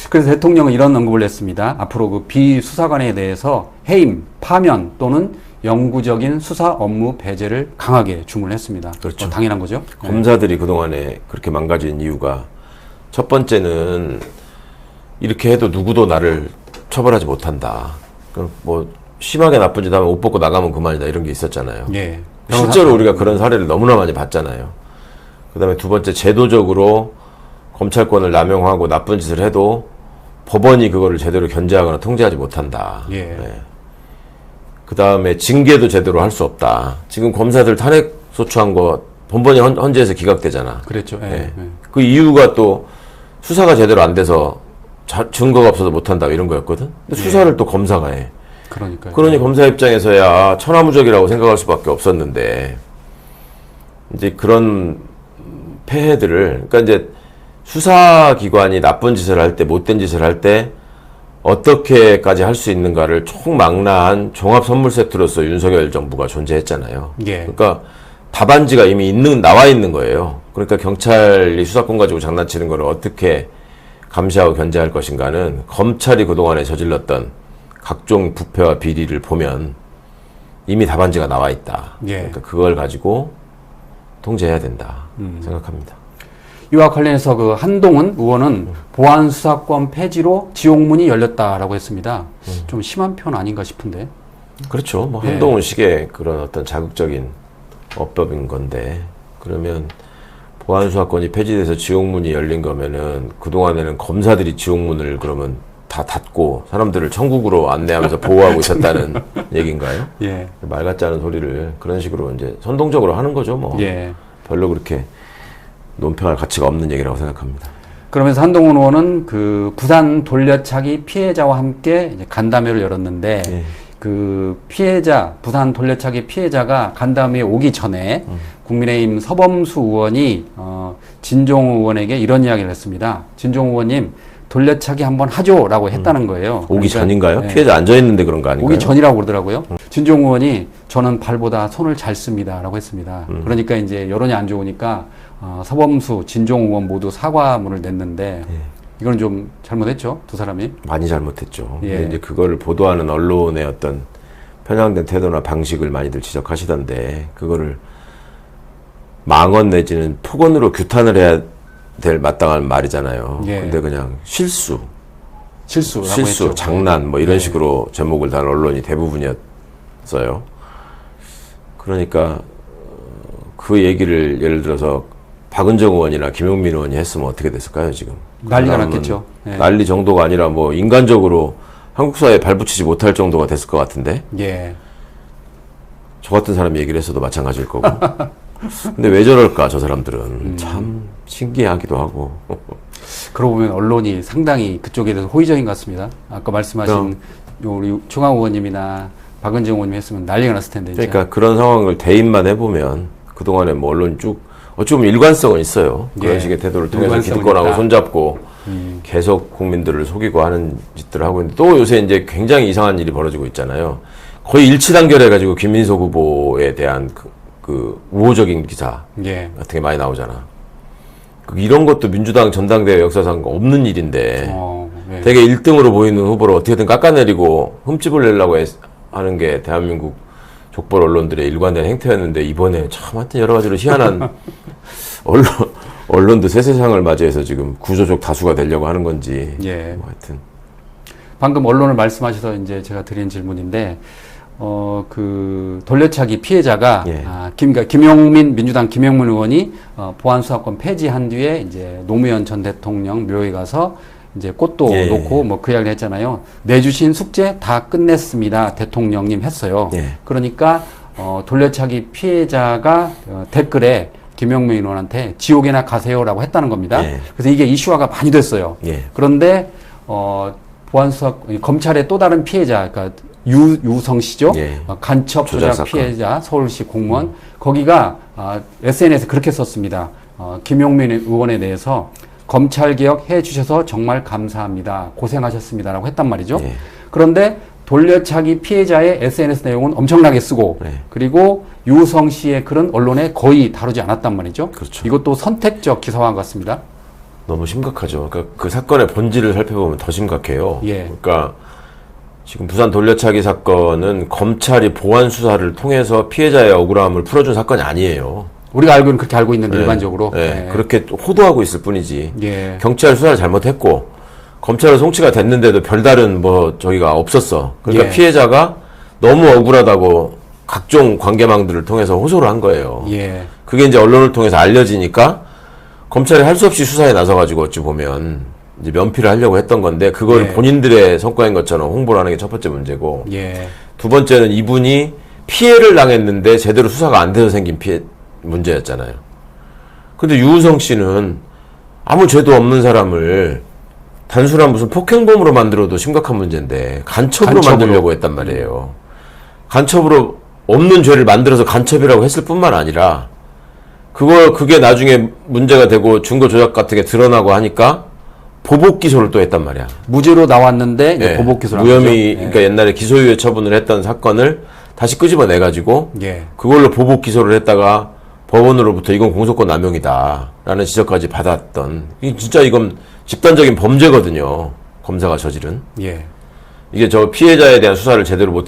Speaker 1: 그래서 대통령은 이런 언급을 했습니다. 앞으로 그 비수사관에 대해서 해임, 파면 또는 영구적인 수사 업무 배제를 강하게 주문했습니다.
Speaker 2: 그렇죠.
Speaker 1: 당연한 거죠.
Speaker 2: 검사들이 그동안에 그렇게 망가진 이유가 첫 번째는 이렇게 해도 누구도 나를 처벌하지 못한다. 그럼 뭐 심하게 나쁜 짓 하면 옷 벗고 나가면 그만이다, 이런 게 있었잖아요.
Speaker 1: 예.
Speaker 2: 실제로 우리가 그런 사례를 너무나 많이 봤잖아요. 그 다음에 두 번째, 제도적으로 검찰권을 남용하고 나쁜 짓을 해도 법원이 그거를 제대로 견제하거나 통제하지 못한다.
Speaker 1: 예.
Speaker 2: 네. 그 다음에 징계도 제대로 할 수 없다. 지금 검사들 탄핵 소추한 거 법원이 헌재에서 기각되잖아.
Speaker 1: 그랬죠. 예.
Speaker 2: 예.
Speaker 1: 예.
Speaker 2: 그 이유가 또 수사가 제대로 안 돼서 증거가 없어서 못한다 이런 거였거든. 근데 수사를 또 검사가 해.
Speaker 1: 그러니까요.
Speaker 2: 그러니 검사 입장에서야 천하무적이라고 생각할 수밖에 없었는데 이제 그런 폐해들을 그러니까 이제 수사기관이 나쁜 짓을 할 때 못된 짓을 할 때 어떻게까지 할 수 있는가를 총망라한 종합 선물 세트로서 윤석열 정부가 존재했잖아요.
Speaker 1: 예.
Speaker 2: 그러니까 답안지가 이미 나와 있는 거예요. 그러니까 경찰이 수사권 가지고 장난치는 거를 어떻게 감시하고 견제할 것인가는 검찰이 그동안에 저질렀던 각종 부패와 비리를 보면 이미 답안지가 나와 있다.
Speaker 1: 예.
Speaker 2: 그러니까 그걸 가지고 통제해야 된다 생각합니다.
Speaker 1: 이와 관련해서 그 한동훈 의원은 보안 수사권 폐지로 지옥문이 열렸다라고 했습니다. 좀 심한 표현 아닌가 싶은데.
Speaker 2: 그렇죠. 뭐
Speaker 1: 예.
Speaker 2: 한동훈 식의 그런 어떤 자극적인 어법인 건데 그러면 보안 수사권이 폐지돼서 지옥문이 열린 거면은 그동안에는 검사들이 지옥문을 그러면 다 닫고 사람들을 천국으로 안내하면서 보호하고 있었다는 얘기인가요?
Speaker 1: 예.
Speaker 2: 말 같지 않은 소리를 그런 식으로 이제 선동적으로 하는 거죠. 뭐
Speaker 1: 예.
Speaker 2: 별로 그렇게 논평할 가치가 없는 얘기라고 생각합니다.
Speaker 1: 그러면서 한동훈 의원은 그 부산 돌려차기 피해자와 함께 이제 간담회를 열었는데
Speaker 2: 예.
Speaker 1: 그 피해자, 부산 돌려차기 피해자가 간담회에 오기 전에 국민의힘 서범수 의원이 진종우 의원에게 이런 이야기를 했습니다. 진종우 의원님 돌려차기 한번 하죠라고 했다는 거예요.
Speaker 2: 오기
Speaker 1: 그러니까,
Speaker 2: 전인가요?
Speaker 1: 예.
Speaker 2: 피해자 앉아 있는데 그런 거 아닌가요?
Speaker 1: 오기 전이라고 그러더라고요. 진종우 의원이 저는 발보다 손을 잘 씁니다라고 했습니다. 그러니까 이제 여론이 안 좋으니까 서범수, 진종우 의원 모두 사과문을 냈는데 이건 좀 잘못했죠, 두 사람이.
Speaker 2: 많이 잘못했죠.
Speaker 1: 예.
Speaker 2: 근데 이제 그거를 보도하는 언론의 어떤 편향된 태도나 방식을 많이들 지적하시던데 그거를 망언 내지는 폭언으로 규탄을 해야 될 마땅한 말이잖아요.
Speaker 1: 예.
Speaker 2: 근데 그냥 실수,
Speaker 1: 실수라고 했죠.
Speaker 2: 장난 뭐 이런
Speaker 1: 예.
Speaker 2: 식으로 제목을 단 언론이 대부분이었어요. 그러니까 그 얘기를 예를 들어서 박은정 의원이나 김용민 의원이 했으면 어떻게 됐을까요, 지금?
Speaker 1: 난리가
Speaker 2: 그 사람은
Speaker 1: 났겠죠. 예.
Speaker 2: 난리 정도가 아니라 뭐 인간적으로 한국 사회에 발붙이지 못할 정도가 됐을 것 같은데
Speaker 1: 예.
Speaker 2: 저 같은 사람이 얘기를 했어도 마찬가지일 거고. 근데 왜 저럴까, 저 사람들은. 참 신기하기도 하고.
Speaker 1: 그러고 보면 언론이 상당히 그쪽에 대해서 호의적인 것 같습니다. 아까 말씀하신 우리 최강 의원님이나 박은정 의원님 했으면 난리가 났을 텐데. 이제.
Speaker 2: 그러니까 그런 상황을 대입만 해보면 그동안에 뭐 언론이 쭉 어찌 보면 일관성은 있어요. 그런
Speaker 1: 예.
Speaker 2: 식의 태도를 통해서
Speaker 1: 일관성은
Speaker 2: 기득권하고
Speaker 1: 있다.
Speaker 2: 손잡고 계속 국민들을 속이고 하는 짓들을 하고 있는데 또 요새 이제 굉장히 이상한 일이 벌어지고 있잖아요. 거의 일치단결해가지고 김민석 후보에 대한 그 우호적인 기사
Speaker 1: 예.
Speaker 2: 같은 게 많이 나오잖아. 이런 것도 민주당 전당대회 역사상 없는 일인데
Speaker 1: 예.
Speaker 2: 되게 1등으로 보이는 후보를 어떻게든 깎아내리고 흠집을 내려고 하는 게 대한민국 족벌 언론들의 일관된 행태였는데 이번에 참 하여튼 여러 가지로 희한한 언론도 새 세상을 맞이해서 지금 구조적 다수가 되려고 하는 건지
Speaker 1: 예.
Speaker 2: 뭐 하여튼
Speaker 1: 방금 언론을 말씀하셔서 이제 제가 드린 질문인데, 그 돌려차기 피해자가
Speaker 2: 예.
Speaker 1: 그러니까 김용민 민주당 김용민 의원이 보안 수사권 폐지한 뒤에 이제 노무현 전 대통령 묘에 가서 이제 꽃도
Speaker 2: 예.
Speaker 1: 놓고 뭐 그 이야기를 했잖아요. 내주신 숙제 다 끝냈습니다. 대통령님 했어요.
Speaker 2: 예.
Speaker 1: 그러니까 돌려차기 피해자가 댓글에 김용민 의원한테 지옥에나 가세요라고 했다는 겁니다.
Speaker 2: 예.
Speaker 1: 그래서 이게 이슈화가 많이 됐어요.
Speaker 2: 예.
Speaker 1: 그런데 보안수사 검찰의 또 다른 피해자, 그러니까 유성 씨죠.
Speaker 2: 예.
Speaker 1: 간첩
Speaker 2: 조작
Speaker 1: 조작
Speaker 2: 사건.
Speaker 1: 피해자 서울시 공무원 거기가 SNS에 그렇게 썼습니다. 김용민 의원에 대해서 검찰 개혁 해 주셔서 정말 감사합니다. 고생하셨습니다라고 했단 말이죠.
Speaker 2: 예.
Speaker 1: 그런데 돌려차기 피해자의 SNS 내용은 엄청나게 쓰고
Speaker 2: 네.
Speaker 1: 그리고 유성 씨의 글은 언론에 거의 다루지 않았단 말이죠.
Speaker 2: 그렇죠.
Speaker 1: 이것도 선택적 기사화인 것 같습니다.
Speaker 2: 너무 심각하죠. 그러니까 그 사건의 본질을 살펴보면 더 심각해요.
Speaker 1: 예.
Speaker 2: 그러니까 지금 부산 돌려차기 사건은 검찰이 보안 수사를 통해서 피해자의 억울함을 풀어준 사건이 아니에요.
Speaker 1: 우리가 알고는 그렇게 알고 있는데
Speaker 2: 네.
Speaker 1: 일반적으로.
Speaker 2: 네.
Speaker 1: 네.
Speaker 2: 그렇게 호도하고 있을 뿐이지.
Speaker 1: 예.
Speaker 2: 경찰 수사를 잘못했고 검찰은 송치가 됐는데도 별다른 뭐 저기가 없었어. 그러니까
Speaker 1: 예.
Speaker 2: 피해자가 너무 억울하다고 각종 관계망들을 통해서 호소를 한 거예요.
Speaker 1: 예.
Speaker 2: 그게 이제 언론을 통해서 알려지니까 검찰이 할 수 없이 수사에 나서가지고 어찌 보면 이제 면피를 하려고 했던 건데 그걸
Speaker 1: 예.
Speaker 2: 본인들의 성과인 것처럼 홍보를 하는 게 첫 번째 문제고
Speaker 1: 예.
Speaker 2: 두 번째는 이분이 피해를 당했는데 제대로 수사가 안 돼서 생긴 문제였잖아요. 근데 유우성 씨는 아무 죄도 없는 사람을 단순한 무슨 폭행범으로 만들어도 심각한 문제인데 간첩으로 만들려고 했단 말이에요. 간첩으로 없는 죄를 만들어서 간첩이라고 했을 뿐만 아니라 그게 나중에 문제가 되고 증거 조작 같은 게 드러나고 하니까 보복 기소를 또 했단 말이야.
Speaker 1: 무죄로 나왔는데 이제
Speaker 2: 예.
Speaker 1: 보복 기소를
Speaker 2: 무혐의, 그러니까 옛날에 기소유예 처분을 했던 사건을 다시 끄집어내 가지고
Speaker 1: 예.
Speaker 2: 그걸로 보복 기소를 했다가 법원으로부터 이건 공소권 남용이다라는 지적까지 받았던, 진짜 이건 집단적인 범죄거든요. 검사가 저지른.
Speaker 1: 예.
Speaker 2: 이게 저 피해자에 대한 수사를 제대로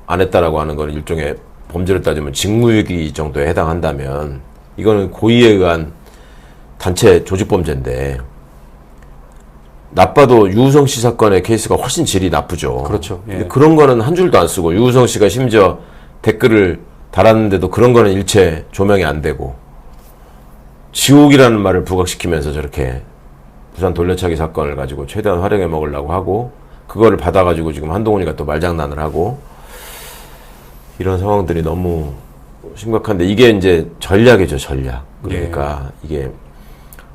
Speaker 2: 안 했다라고 하는 건 일종의 범죄를 따지면 직무유기 정도에 해당한다면 이거는 고의에 의한 단체 조직범죄인데, 나빠도 유우성 씨 사건의 케이스가 훨씬 질이 나쁘죠.
Speaker 1: 그렇죠. 예.
Speaker 2: 근데 그런 거는 한 줄도 안 쓰고, 유우성 씨가 심지어 댓글을 달았는데도 그런 거는 일체 조명이 안 되고, 지옥이라는 말을 부각시키면서 저렇게 부산 돌려차기 사건을 가지고 최대한 활용해 먹으려고 하고, 그거를 받아가지고 지금 한동훈이가 또 말장난을 하고, 이런 상황들이 너무 심각한데, 이게 이제 전략이죠, 전략. 그러니까 이게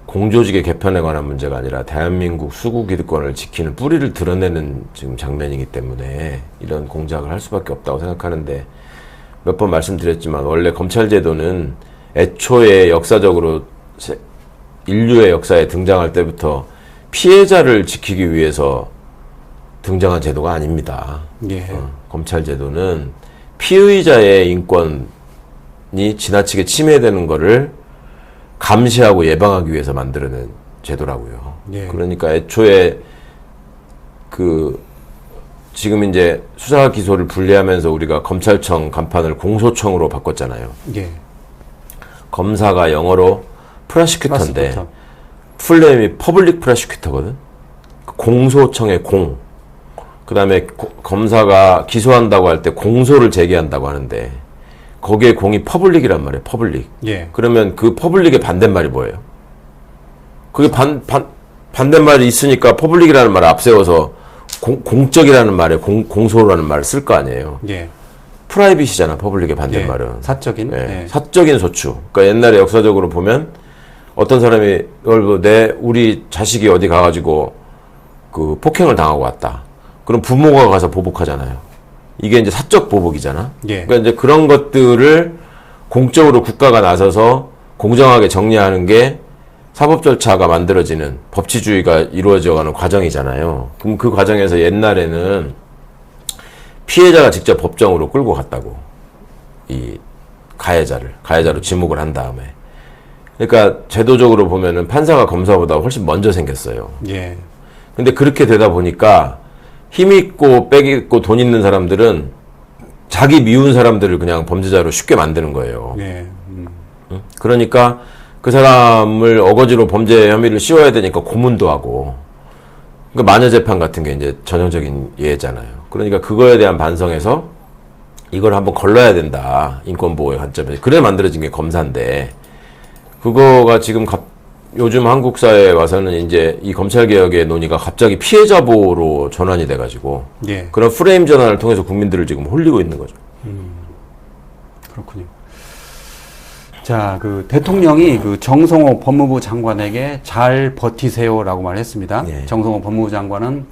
Speaker 2: 공조직의 개편에 관한 문제가 아니라 대한민국 수구 기득권을 지키는 뿌리를 드러내는 지금 장면이기 때문에 이런 공작을 할 수밖에 없다고 생각하는데, 몇 번 말씀드렸지만 원래 검찰 제도는 애초에 역사적으로 인류의 역사에 등장할 때부터 피해자를 지키기 위해서 등장한 제도가 아닙니다.
Speaker 1: 예.
Speaker 2: 검찰 제도는 피의자의 인권이 지나치게 침해되는 거를 감시하고 예방하기 위해서 만들어낸 제도라고요.
Speaker 1: 예.
Speaker 2: 그러니까 애초에 지금 이제 수사 기소를 분리하면서 우리가 검찰청 간판을 공소청으로 바꿨잖아요.
Speaker 1: 예.
Speaker 2: 검사가 영어로 프로시큐터인데
Speaker 1: 프로시큐터.
Speaker 2: 풀네임이 퍼블릭 프로시큐터거든. 공소청의 공. 그 다음에 검사가 기소한다고 할 때 공소를 제기한다고 하는데 거기에 공이 퍼블릭이란 말이에요. 퍼블릭.
Speaker 1: 예.
Speaker 2: 그러면 그 퍼블릭의 반대말이 뭐예요? 그게 반대말이 있으니까 퍼블릭이라는 말을 앞세워서 공적이라는 말에 공소라는 말을 쓸 거 아니에요.
Speaker 1: 예.
Speaker 2: 프라이빗이잖아, 퍼블릭의 반대말은.
Speaker 1: 예. 사적인.
Speaker 2: 예.
Speaker 1: 예.
Speaker 2: 사적인 소추. 그러니까 옛날에 역사적으로 보면 어떤 사람이 우리 자식이 어디 가가지고 그 폭행을 당하고 왔다. 그럼 부모가 가서 보복하잖아요. 이게 이제 사적 보복이잖아.
Speaker 1: 예.
Speaker 2: 그러니까 이제 그런 것들을 공적으로 국가가 나서서 공정하게 정리하는 게 사법 절차가 만들어지는, 법치주의가 이루어져가는 과정이잖아요. 그럼 그 과정에서 옛날에는 피해자가 직접 법정으로 끌고 갔다고. 이 가해자로 지목을 한 다음에. 그러니까 제도적으로 보면은 판사가 검사보다 훨씬 먼저 생겼어요.
Speaker 1: 예.
Speaker 2: 근데 그렇게 되다 보니까 힘 있고 빽 있고 돈 있는 사람들은 자기 미운 사람들을 그냥 범죄자로 쉽게 만드는 거예요.
Speaker 1: 예.
Speaker 2: 그러니까 그 사람을 어거지로 범죄 혐의를 씌워야 되니까 고문도 하고, 그러니까 마녀 재판 같은 게 이제 전형적인 예잖아요. 그러니까 그거에 대한 반성에서 이걸 한번 걸러야 된다, 인권보호의 관점에서. 그래 만들어진 게 검사인데, 그거가 지금 요즘 한국 사회에 와서는 이제 이 검찰개혁의 논의가 갑자기 피해자 보호로 전환이 돼가지고,
Speaker 1: 예.
Speaker 2: 그런 프레임 전환을 통해서 국민들을 지금 홀리고 있는 거죠.
Speaker 1: 그렇군요. 자, 대통령이 정성호 법무부 장관에게 잘 버티세요라고 말했습니다.
Speaker 2: 예.
Speaker 1: 정성호 법무부 장관은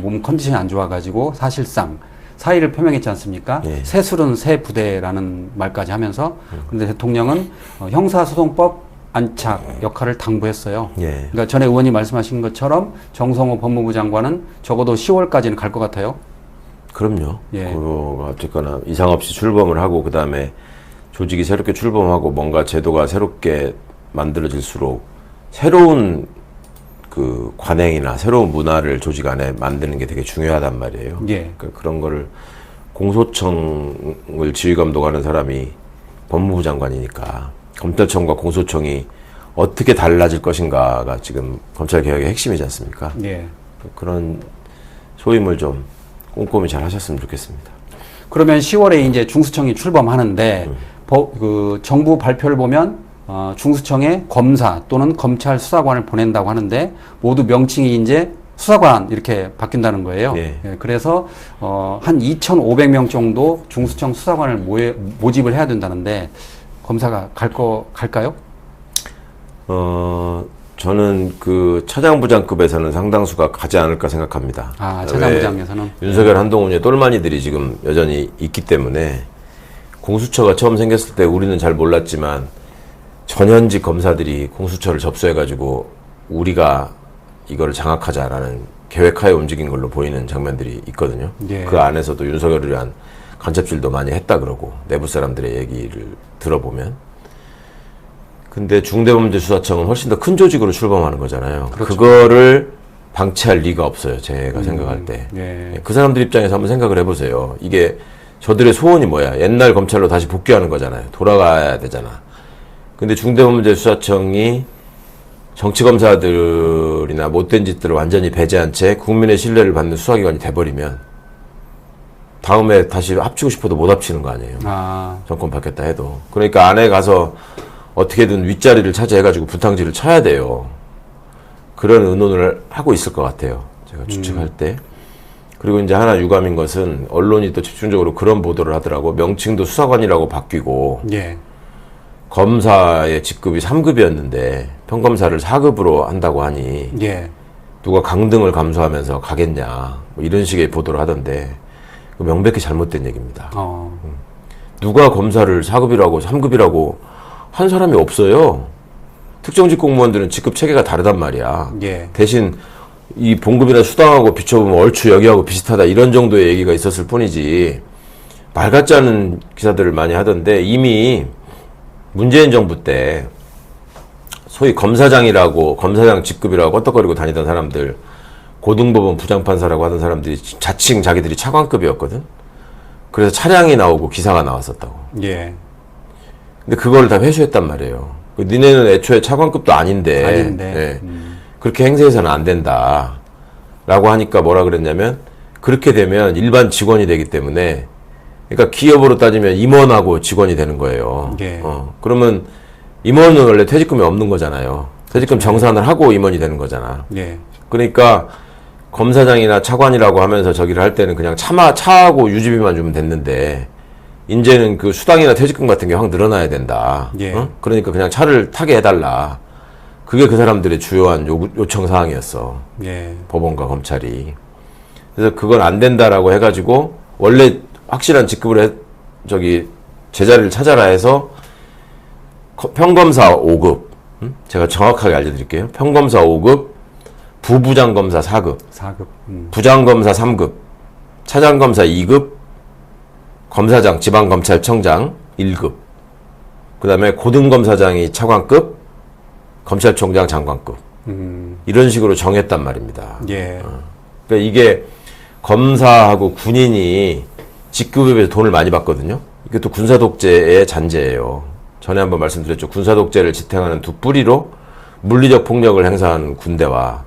Speaker 1: 몸 컨디션이 안 좋아가지고 사실상 사의를 표명했지 않습니까?
Speaker 2: 예.
Speaker 1: 새 술은 새 부대라는 말까지 하면서, 그런데 대통령은 형사소송법 안착 역할을 당부했어요.
Speaker 2: 예.
Speaker 1: 그러니까 전에 의원님 말씀하신 것처럼 정성호 법무부 장관은 적어도 10월까지는 갈 것 같아요.
Speaker 2: 그럼요.
Speaker 1: 예.
Speaker 2: 그거가 어쨌거나 이상 없이 출범을 하고, 그 다음에 조직이 새롭게 출범하고 뭔가 제도가 새롭게 만들어질수록 새로운 그 관행이나 새로운 문화를 조직 안에 만드는 게 되게 중요하단 말이에요.
Speaker 1: 예.
Speaker 2: 그러니까 그런 거를 공소청을 지휘 감독하는 사람이 법무부 장관이니까 검찰청과 공소청이 어떻게 달라질 것인가가 지금 검찰 개혁의 핵심이지 않습니까?
Speaker 1: 예.
Speaker 2: 그런 소임을 좀 꼼꼼히 잘 하셨으면 좋겠습니다.
Speaker 1: 그러면 10월에 이제 중수청이 출범하는데 정부 발표를 보면 중수청에 검사 또는 검찰 수사관을 보낸다고 하는데 모두 명칭이 이제 수사관 이렇게 바뀐다는 거예요.
Speaker 2: 예.
Speaker 1: 예, 그래서 한 2,500명 정도 중수청 수사관을 모집을 해야 된다는데 검사가 갈까요?
Speaker 2: 저는 그 차장부장급에서는 상당수가 가지 않을까 생각합니다.
Speaker 1: 아, 차장부장에서는
Speaker 2: 윤석열 한동훈의 똘마니들이 지금 여전히 있기 때문에 공수처가 처음 생겼을 때 우리는 잘 몰랐지만 전현직 검사들이 공수처를 접수해가지고 우리가 이거를 장악하자라는 계획하에 움직인 걸로 보이는 장면들이 있거든요.
Speaker 1: 예.
Speaker 2: 그 안에서도 윤석열을 위한 간첩질도 많이 했다 그러고 내부 사람들의 얘기를 들어보면 근데 중대범죄수사청은 훨씬 더 큰 조직으로 출범하는 거잖아요.
Speaker 1: 그렇죠.
Speaker 2: 그거를 방치할 리가 없어요. 제가 생각할 때.
Speaker 1: 예.
Speaker 2: 그 사람들 입장에서 한번 생각을 해보세요. 이게 저들의 소원이 뭐야? 옛날 검찰로 다시 복귀하는 거잖아요. 돌아가야 되잖아. 근데 중대범죄수사청이 정치검사들이나 못된 짓들을 완전히 배제한 채 국민의 신뢰를 받는 수사기관이 돼버리면 다음에 다시 합치고 싶어도 못 합치는 거 아니에요.
Speaker 1: 아,
Speaker 2: 정권 바뀌었다 해도. 그러니까 안에 가서 어떻게든 윗자리를 차지해가지고 분탕질을 쳐야 돼요. 그런 의논을 하고 있을 것 같아요. 제가 추측할 때. 그리고 이제 하나 유감인 것은 언론이 또 집중적으로 그런 보도를 하더라고. 명칭도 수사관이라고 바뀌고
Speaker 1: 예.
Speaker 2: 검사의 직급이 3급이었는데 평검사를 4급으로 한다고 하니
Speaker 1: 예.
Speaker 2: 누가 강등을 감수하면서 가겠냐 뭐 이런 식의 보도를 하던데 명백히 잘못된 얘기입니다. 누가 검사를 4급이라고 3급이라고 한 사람이 없어요. 특정직 공무원들은 직급 체계가 다르단 말이야.
Speaker 1: 예.
Speaker 2: 대신 이 봉급이나 수당하고 비춰보면 얼추 여기하고 비슷하다 이런 정도의 얘기가 있었을 뿐이지 말 같지 않은 기사들을 많이 하던데 이미 문재인 정부 때 소위 검사장이라고 검사장 직급이라고 껐덕거리고 다니던 사람들 고등법원 부장판사라고 하던 사람들이 자칭 자기들이 차관급이었거든. 그래서 차량이 나오고 기사가 나왔었다고.
Speaker 1: 예.
Speaker 2: 근데 그걸 다 회수했단 말이에요. 니네는 애초에 차관급도 아닌데, 예. 그렇게 행세해서는 안 된다 라고 하니까 뭐라 그랬냐면 그렇게 되면 일반 직원이 되기 때문에 그러니까 기업으로 따지면 임원하고 직원이 되는 거예요.
Speaker 1: 예.
Speaker 2: 그러면 임원은 원래 퇴직금이 없는 거잖아요. 퇴직금 정산을 하고 임원이 되는 거잖아.
Speaker 1: 예.
Speaker 2: 그러니까 검사장이나 차관이라고 하면서 저기를 할 때는 그냥 차하고 유지비만 주면 됐는데 이제는 그 수당이나 퇴직금 같은 게 확 늘어나야 된다.
Speaker 1: 예.
Speaker 2: 그러니까 그냥 차를 타게 해달라. 그게 그 사람들의 주요한 요청 사항이었어.
Speaker 1: 예.
Speaker 2: 법원과 검찰이. 그래서 그건 안 된다라고 해가지고 원래 확실한 직급을 제자리를 찾아라 해서 평검사 5급, 제가 정확하게 알려드릴게요. 평검사 5급, 부부장검사 4급,
Speaker 1: 4급.
Speaker 2: 부장검사 3급, 차장검사 2급, 검사장, 지방검찰청장 1급, 그 다음에 고등검사장이 차관급, 검찰총장 장관급. 이런 식으로 정했단 말입니다.
Speaker 1: 예.
Speaker 2: 그러니까 이게 검사하고 군인이 직급에 비해서 돈을 많이 받거든요. 이게 또 군사독재의 잔재예요. 전에 한번 말씀드렸죠. 군사독재를 지탱하는 두 뿌리로 물리적 폭력을 행사하는 군대와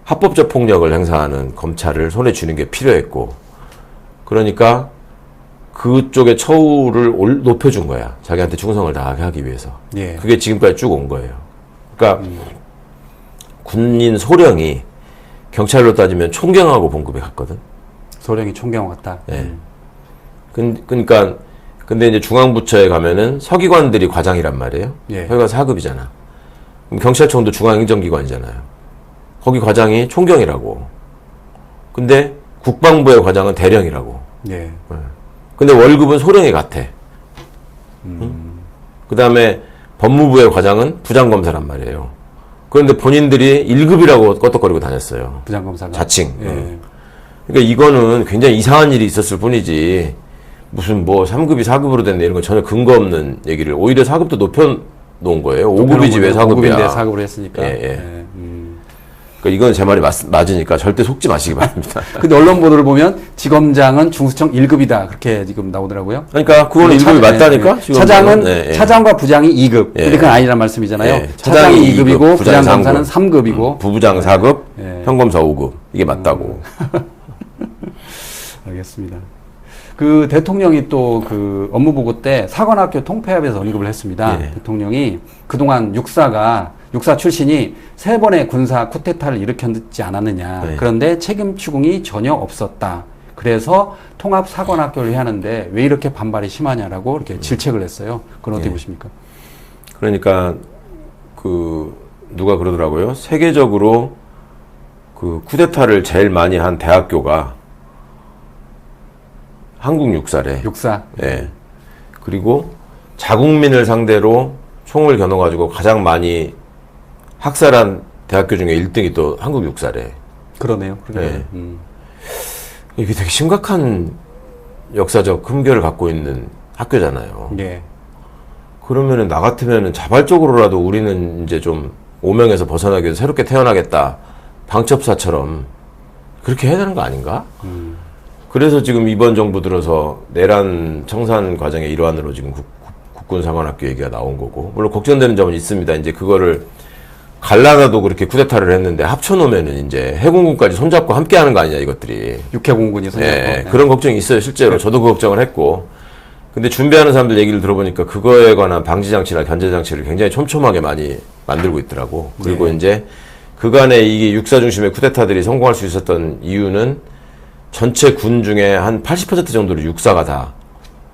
Speaker 2: 합법적 폭력을 행사하는 검찰을 손에 쥐는 게 필요했고, 그러니까 그쪽의 처우를 높여준 거야. 자기한테 충성을 다하게 하기 위해서.
Speaker 1: 예.
Speaker 2: 그게 지금까지 쭉 온 거예요. 그러니까 군인 소령이 경찰로 따지면 총경하고 봉급에 갔거든.
Speaker 1: 소령이 총경 같다.
Speaker 2: 예. 그러니까 근데 이제 중앙부처에 가면은 서기관들이 과장이란 말이에요.
Speaker 1: 예.
Speaker 2: 서기관 4급이잖아. 그럼 경찰청도 중앙행정기관이잖아요. 거기 과장이 총경이라고. 근데 국방부의 과장은 대령이라고.
Speaker 1: 예.
Speaker 2: 근데 월급은 소령이 같아. 그 다음에 법무부의 과장은 부장검사란 말이에요. 그런데 본인들이 1급이라고 껐덕거리고 다녔어요.
Speaker 1: 부장검사가.
Speaker 2: 자칭.
Speaker 1: 예.
Speaker 2: 그러니까 이거는 굉장히 이상한 일이 있었을 뿐이지 무슨 뭐 3급이 4급으로 됐네 이런 건 전혀 근거 없는 얘기를 오히려 4급도 높여놓은 거예요. 5급이지 왜 4급이야.
Speaker 1: 5급인데 4급으로 했으니까.
Speaker 2: 예, 예. 그러니까 이건 제 말이 맞으니까 절대 속지 마시기 바랍니다.
Speaker 1: 근데 언론 보도를 보면 지검장은 중수청 1급이다. 그렇게 지금 나오더라고요.
Speaker 2: 그러니까 그거는 1급이 맞다니까?
Speaker 1: 예. 차장은
Speaker 2: 예, 예.
Speaker 1: 차장과 부장이 2급.
Speaker 2: 예.
Speaker 1: 근데 그건 아니란 말씀이잖아요.
Speaker 2: 예.
Speaker 1: 차장이 2급이고
Speaker 2: 부장
Speaker 1: 부장검사는
Speaker 2: 3급.
Speaker 1: 3급이고
Speaker 2: 부부장 4급,
Speaker 1: 예.
Speaker 2: 평검사 5급. 이게 맞다고.
Speaker 1: 알겠습니다. 그 대통령이 또 그 업무보고 때 사관학교 통폐합에서 언급을 했습니다.
Speaker 2: 예.
Speaker 1: 대통령이 그동안 육사 출신이 3번의 군사 쿠데타를 일으켰지 않았느냐.
Speaker 2: 네.
Speaker 1: 그런데 책임 추궁이 전혀 없었다. 그래서 통합 사관학교를 해야 하는데 왜 이렇게 반발이 심하냐라고 이렇게 질책을 했어요. 그건 어떻게
Speaker 2: 예.
Speaker 1: 보십니까?
Speaker 2: 그러니까 그 누가 그러더라고요. 세계적으로 그 쿠데타를 제일 많이 한 대학교가 한국 육사래.
Speaker 1: 육사.
Speaker 2: 예. 그리고 자국민을 상대로 총을 겨눠가지고 가장 많이 학살한 대학교 중에 1등이 또 한국 육사래.
Speaker 1: 그러네요.
Speaker 2: 네. 이게 되게 심각한 역사적 흠결을 갖고 있는 학교잖아요.
Speaker 1: 예.
Speaker 2: 그러면은 나 같으면은 자발적으로라도 우리는 이제 좀 오명에서 벗어나기 위해서 새롭게 태어나겠다. 방첩사처럼 그렇게 해야 되는 거 아닌가? 그래서 지금 이번 정부 들어서 내란 청산 과정의 일환으로 지금 국군사관학교 얘기가 나온 거고, 물론 걱정되는 점은 있습니다. 이제 그거를 갈라놔도 그렇게 쿠데타를 했는데 합쳐놓으면은 이제 해군군까지 손잡고 함께 하는 거 아니냐, 이것들이.
Speaker 1: 육해공군이 손잡고.
Speaker 2: 예, 그런 걱정이 있어요, 실제로. 저도 그 걱정을 했고. 근데 준비하는 사람들 얘기를 들어보니까 그거에 관한 방지장치나 견제장치를 굉장히 촘촘하게 많이 만들고 있더라고. 그리고
Speaker 1: 네.
Speaker 2: 이제 그간에 이게 육사 중심의 쿠데타들이 성공할 수 있었던 이유는 전체 군 중에 한 80% 정도를 육사가 다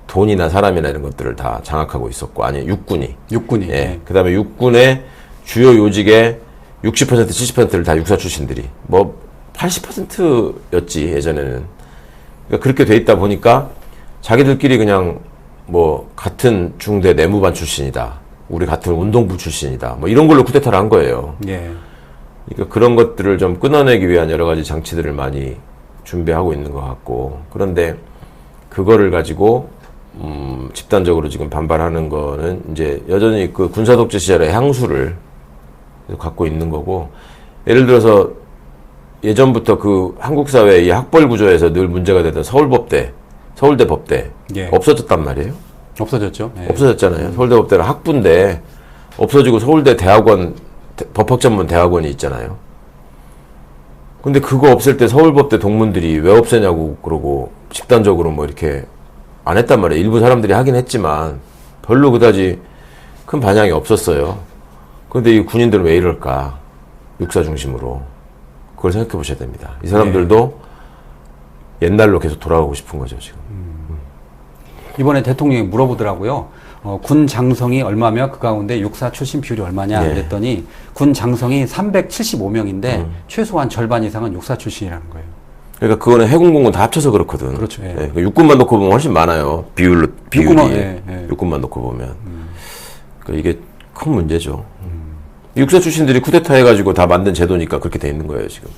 Speaker 2: 돈이나 사람이나 이런 것들을 다 장악하고 있었고, 아니, 육군이.
Speaker 1: 육군이.
Speaker 2: 예. 그 다음에 육군의 주요 요직의 60%, 70%를 다 육사 출신들이. 뭐, 80%였지, 예전에는. 그러니까 그렇게 돼 있다 보니까 자기들끼리 그냥 뭐, 같은 중대 내무반 출신이다. 우리 같은 운동부 출신이다. 뭐, 이런 걸로 쿠데타를 한 거예요.
Speaker 1: 예.
Speaker 2: 그러니까 그런 것들을 좀 끊어내기 위한 여러 가지 장치들을 많이 준비하고 있는 것 같고, 그런데 그거를 가지고 집단적으로 지금 반발하는 거는 이제 여전히 그 군사독재 시절의 향수를 갖고 있는 거고, 예를 들어서 예전부터 그 한국 사회의 이 학벌 구조에서 늘 문제가 되던 서울대 법대
Speaker 1: 예.
Speaker 2: 없어졌단 말이에요.
Speaker 1: 없어졌죠. 예.
Speaker 2: 없어졌잖아요. 서울대 법대는 학부인데 없어지고 서울대 대학원 법학전문 대학원이 있잖아요. 근데 그거 없앨 때 서울법대 동문들이 왜 없애냐고 그러고 집단적으로 뭐 이렇게 안 했단 말이에요. 일부 사람들이 하긴 했지만 별로 그다지 큰 반향이 없었어요. 근데 이 군인들은 왜 이럴까? 육사 중심으로. 그걸 생각해 보셔야 됩니다. 이 사람들도 옛날로 계속 돌아가고 싶은 거죠, 지금.
Speaker 1: 이번에 대통령이 물어보더라고요. 군 장성이 얼마며 그 가운데 육사 출신 비율이 얼마냐
Speaker 2: 예.
Speaker 1: 그랬더니 군 장성이 375명인데 최소한 절반 이상은 육사 출신이라는 거예요.
Speaker 2: 그러니까 그거는 해군, 공군 다 합쳐서 그렇거든.
Speaker 1: 그렇죠, 예.
Speaker 2: 그 육군만 놓고 보면 훨씬 많아요. 비율이.
Speaker 1: 예.
Speaker 2: 육군만 놓고 보면. 그러니까 이게 큰 문제죠. 육사 출신들이 쿠데타 해가지고 다 만든 제도니까 그렇게 돼 있는 거예요, 지금.